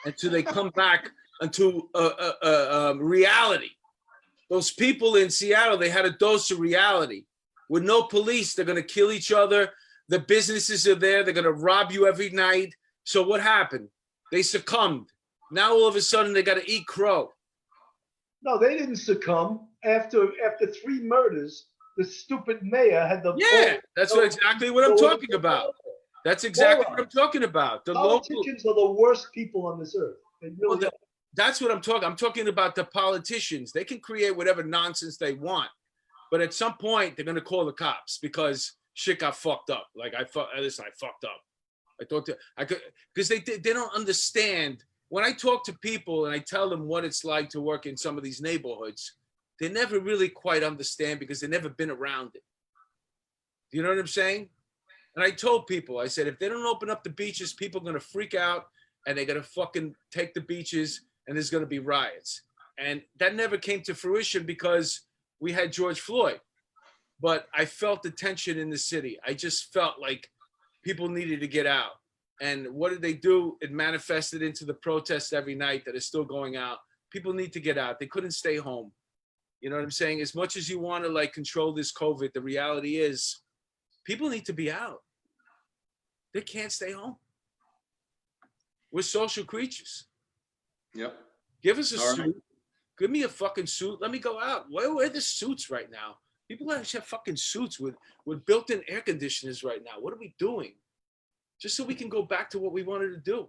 until they come back into reality. Those people in Seattle, they had a dose of reality. With no police, they're going to kill each other. The businesses are there. They're going to rob you every night. So what happened? They succumbed. Now all of a sudden they got to eat crow. No, they didn't succumb. After 3 murders, the stupid mayor had the Yeah, that's exactly what I'm talking about. That's exactly what I'm talking about. The local, politicians are the worst people on this earth. They really are. that's what I'm talking. I'm talking about the politicians. They can create whatever nonsense they want, but at some point they're going to call the cops because shit got fucked up. Like I fucked up. I thought I could, because they don't understand. When I talk to people and I tell them what it's like to work in some of these neighborhoods, they never really quite understand because they've never been around it. Do you know what I'm saying? And I told people, I said, if they don't open up the beaches, people are going to freak out and they're going to fucking take the beaches and there's going to be riots. And that never came to fruition because we had George Floyd. But I felt the tension in the city. I just felt like people needed to get out. And what did they do? It manifested into the protests every night that is still going out. People need to get out. They couldn't stay home. You know what I'm saying? As much as you want to like control this COVID, the reality is people need to be out. They can't stay home. We're social creatures. Yep. Give us a All suit. right. Give me a fucking suit. Let me go out. Why wear the suits right now? People actually have fucking suits with built-in air conditioners right now. What are we doing? Just so we can go back to what we wanted to do.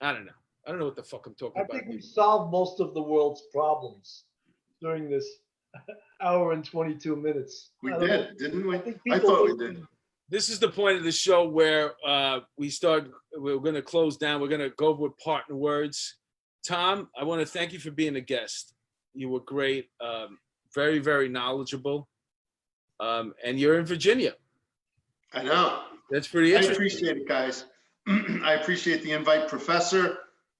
I don't know. I don't know what the fuck I'm talking I about. think we solved most of the world's problems during this hour and 22 minutes. We I don't know. did, didn't we? I think I people thought we listen- did. This is the point of the show where we're going to close down. We're going to go with partner words. Tom, I want to thank you for being a guest. You were great. Very, very knowledgeable. And you're in Virginia. I know. That's pretty I interesting. appreciate it, guys. I appreciate the invite, Professor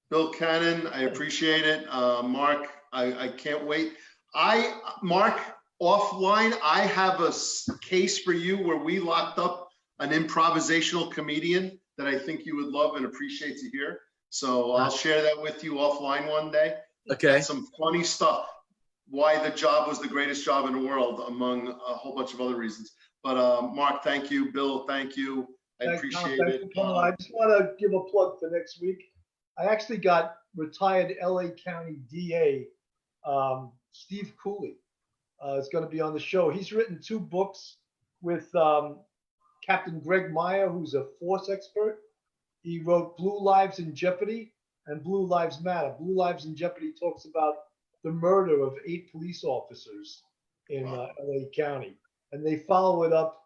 Bill Cannon. I appreciate it. Mark, I can't wait. Mark, offline, I have a case for you where we locked up an improvisational comedian that I think you would love and appreciate to hear. So I'll share that with you offline one day. Okay. Some funny stuff. Why the job was the greatest job in the world, among a whole bunch of other reasons. But Mark, thank you. Bill, thank you. I Thanks, Tom. appreciate Thanks it. for coming on. I just want to give a plug for next week. I actually got retired LA County DA Steve Cooley is going to be on the show. He's written 2 books with Captain Greg Meyer, who's a force expert. He wrote Blue Lives in Jeopardy and Blue Lives Matter. Blue Lives in Jeopardy talks about the murder of 8 police officers in LA County. And they follow it up.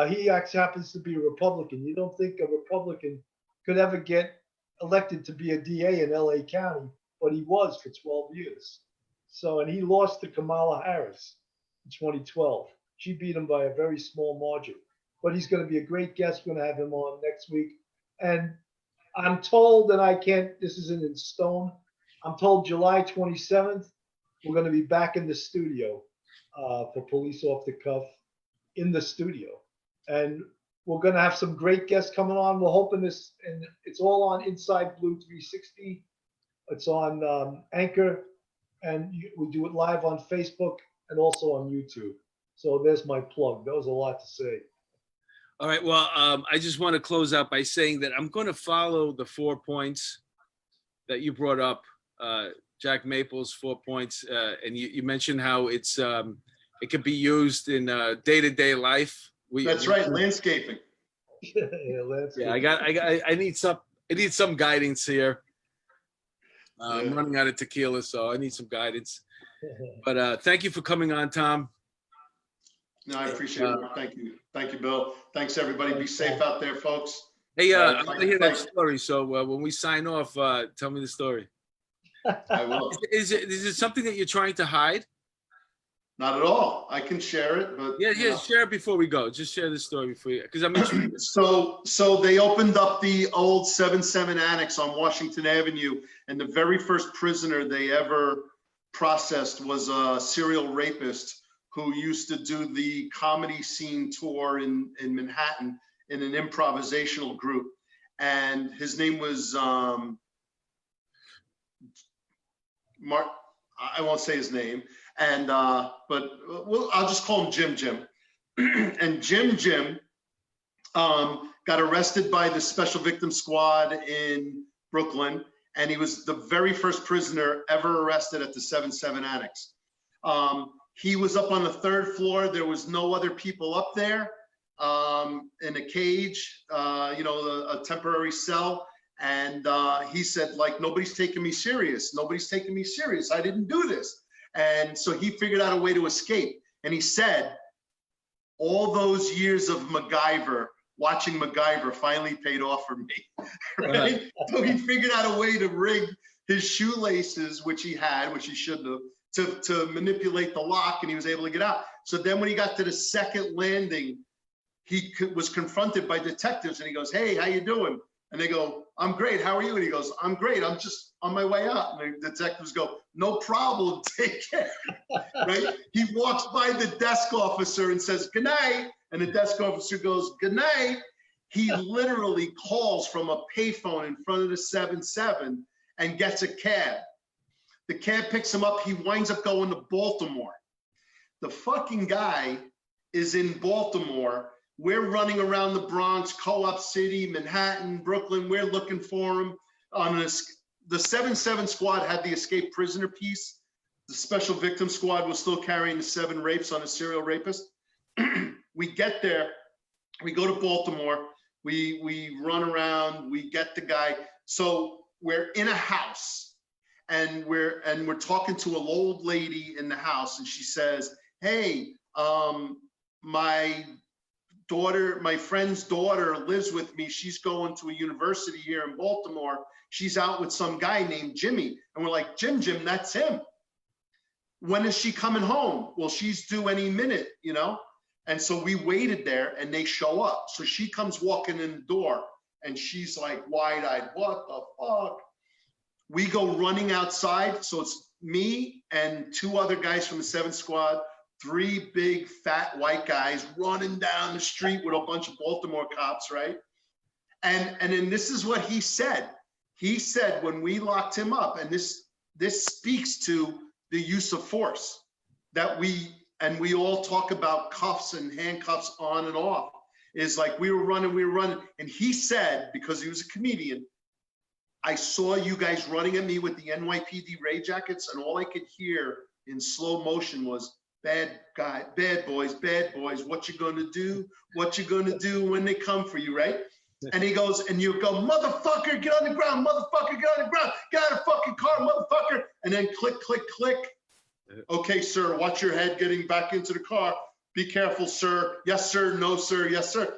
He actually happens to be a Republican. You don't think a Republican could ever get elected to be a DA in LA County, but he was for 12 years. So, and he lost to Kamala Harris in 2012. She beat him by a very small margin. But he's going to be a great guest. We're going to have him on next week. And I'm told, and I can't, this isn't in stone, I'm told July 27th, we're going to be back in the studio for Police Off the Cuff in the studio. And we're going to have some great guests coming on. We're hoping this, and it's all on Inside Blue 360. It's on Anchor, and we do it live on Facebook and also on YouTube. So there's my plug. That was a lot to say. All right. Well, I just want to close out by saying that I'm going to follow the 4 points that you brought up, Jack Maple's 4 points. And you mentioned how it's it could be used in day-to-day life. That's right, landscaping. Yeah, I need some guidance here. I'm running out of tequila, so I need some guidance. But thank you for coming on, Tom. No, I appreciate it. Thank you, Bill. Thanks, everybody. Be safe out there, folks. Hey, I want to hear that story. So when we sign off, tell me the story. I will. Is it something that you're trying to hide? Not at all. I can share it, but Yeah, share it before we go. Just share the story before you, because I'm interested. So they opened up the old 7-7 annex on Washington Avenue, and the very first prisoner they ever processed was a serial rapist who used to do the comedy scene tour in Manhattan in an improvisational group. And his name was Mark, I won't say his name. And but I'll just call him Jim. And Jim got arrested by the Special Victims Squad in Brooklyn, and he was the very first prisoner ever arrested at the 7-7 annex. He was up on the 3rd floor. There was no other people up there, in a cage, a temporary cell. And he said, like, nobody's taking me serious. Nobody's taking me serious. I didn't do this. And so he figured out a way to escape. And he said, all those years of MacGyver, watching MacGyver, finally paid off for me. Right? So he figured out a way to rig his shoelaces, which he had, which he shouldn't have, to manipulate the lock, and he was able to get out. So then when he got to the second landing, he was confronted by detectives, and he goes, "Hey, how you doing?" And they go, "I'm great. How are you?" And he goes, "I'm great. I'm just on my way out." And the detectives go, "No problem. Take care." Right? He walks by the desk officer and says, "Good night." And the desk officer goes, "Good night." He literally calls from a payphone in front of the 7-7 and gets a cab. The cab picks him up. He winds up going to Baltimore. The fucking guy is in Baltimore. We're running around the Bronx, Co-op City, Manhattan, Brooklyn. We're looking for him. The 7-7 squad had the escaped prisoner piece. The Special Victim Squad was still carrying the 7 rapes on a serial rapist. We get there. We go to Baltimore. We run around. We get the guy. So we're in a house. And we're talking to an old lady in the house, and she says, "Hey, my friend's daughter lives with me. She's going to a university here in Baltimore. She's out with some guy named Jimmy." And we're like, Jim, that's him. "When is she coming home?" "Well, she's due any minute, you know?" And so we waited there, and they show up. So she comes walking in the door, and she's like wide-eyed, "What the fuck?" We go running outside. So it's me and 2 other guys from the 7 squad, 3 big fat white guys running down the street with a bunch of Baltimore cops, right? And then this is what he said. He said when we locked him up, and this speaks to the use of force that we all talk about, cuffs and handcuffs on and off, is like we were running. And he said, because he was a comedian, "I saw you guys running at me with the NYPD raid jackets, and all I could hear in slow motion was, 'Bad boys, what you gonna do? What you gonna do when they come for you,' right?" And he goes, and you go, "Motherfucker, get on the ground, motherfucker, get on the ground, get out of the fucking car, motherfucker." And then click, click, click. "Okay, sir, watch your head getting back into the car. Be careful, sir. Yes, sir. No, sir. Yes, sir."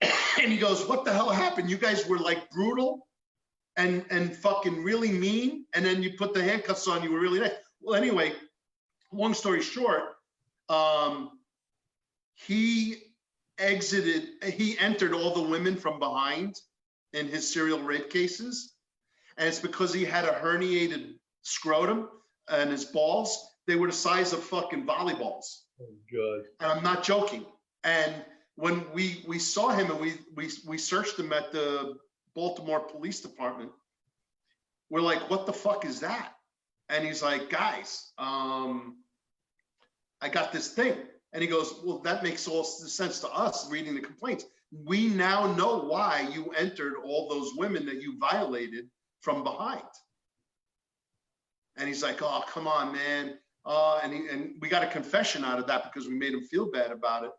And he goes, "What the hell happened? You guys were like brutal and fucking really mean, and then you put the handcuffs on, you were really nice." Well, anyway, long story short, he entered all the women from behind in his serial rape cases. And it's because he had a herniated scrotum and his balls, they were the size of fucking volleyballs. Oh, God. And I'm not joking. And when we saw him and we searched him at the Baltimore Police Department, we're like, "What the fuck is that?" And he's like, "Guys, I got this thing." And he goes, "Well, that makes all the sense to us reading the complaints. We now know why you entered all those women that you violated from behind." And he's like, "Oh, come on, man. and we got a confession out of that because we made him feel bad about it.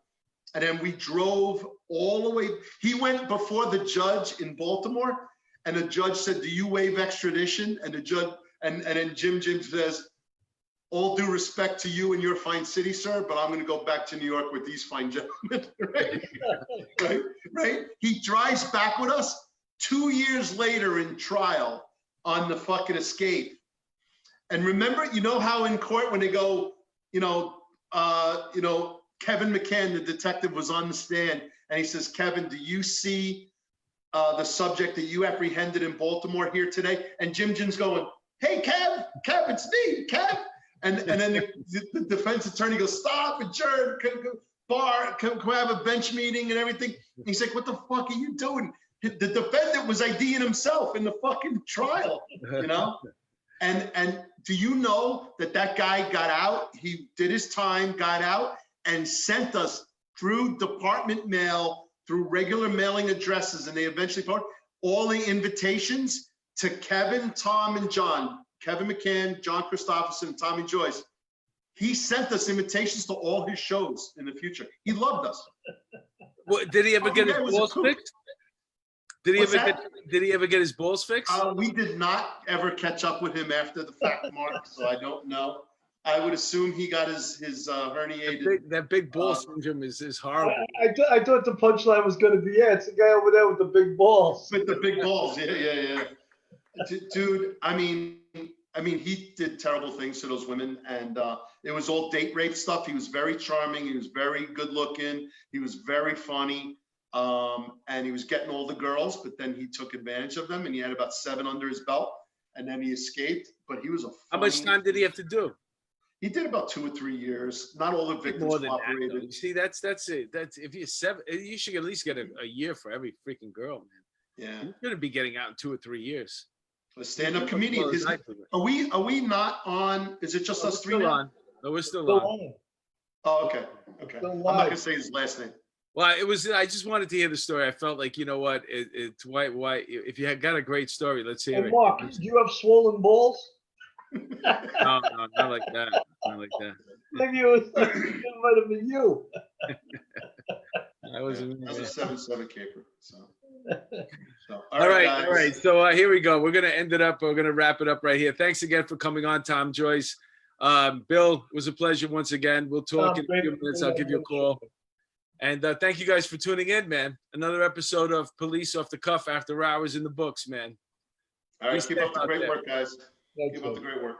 And then we drove all the way. He went before the judge in Baltimore, and the judge said, "Do you waive extradition?" And the judge, and then Jim says, "All due respect to you and your fine city, sir, but I'm going to go back to New York with these fine gentlemen." Right? He drives back with us 2 years later in trial on the fucking escape. And remember, you know how in court when they go, Kevin McCann, the detective, was on the stand, and he says, "Kevin, do you see the subject that you apprehended in Baltimore here today?" And Jim's going, "Hey, Kev, it's me, Kev." And then the defense attorney goes, "Stop, adjourn, can we have a bench meeting and everything?" And he's like, "What the fuck are you doing?" The defendant was IDing himself in the fucking trial, And do you know that guy got out? He did his time, got out, and sent us through department mail, through regular mailing addresses, and they eventually put all the invitations to Kevin, Tom, and John. Kevin McCann, John Christopherson, and Tommy Joyce. He sent us invitations to all his shows in the future. He loved us. What, did he ever get his balls fixed? Did he ever get his balls fixed? We did not ever catch up with him after the fact, Mark, so I don't know. I would assume he got his herniated. That big ball syndrome is horrible. I thought the punchline was going to be, it's the guy over there with the big balls. With the big balls, yeah. Dude, I mean, he did terrible things to those women, and it was all date rape stuff. He was very charming. He was very good looking. He was very funny, and he was getting all the girls, but then he took advantage of them, and he had about 7 under his belt, and then he escaped. But he was How much time did he have to do? He did about 2 or 3 years. Not all the victims cooperated. You see, that's it. That's if you're 7, you should at least get a year for every freaking girl, man. Yeah, You shouldn't be getting out in 2 or 3 years. a stand-up comedian. Are we not on? Is it just us three now? On. No, we're still on. Oh, okay. I'm not gonna say his last name. Well, it was. I just wanted to hear the story. I felt like, you know what? It's why if you had got a great story, let's hear Hey, it. Mark, do you have swollen balls? No, not like that. Not like that. Maybe it might have been you. I wasn't. That was a 7-7 caper. So. All right. Guys. So here we go. We're gonna end it up. We're gonna wrap it up right here. Thanks again for coming on, Tom Joyce. Bill, it was a pleasure once again. We'll talk in a few minutes. I'll give you a call. And thank you guys for tuning in, man. Another episode of Police Off the Cuff After Hours in the books, man. All right, keep up the great work, guys. Keep up the great work.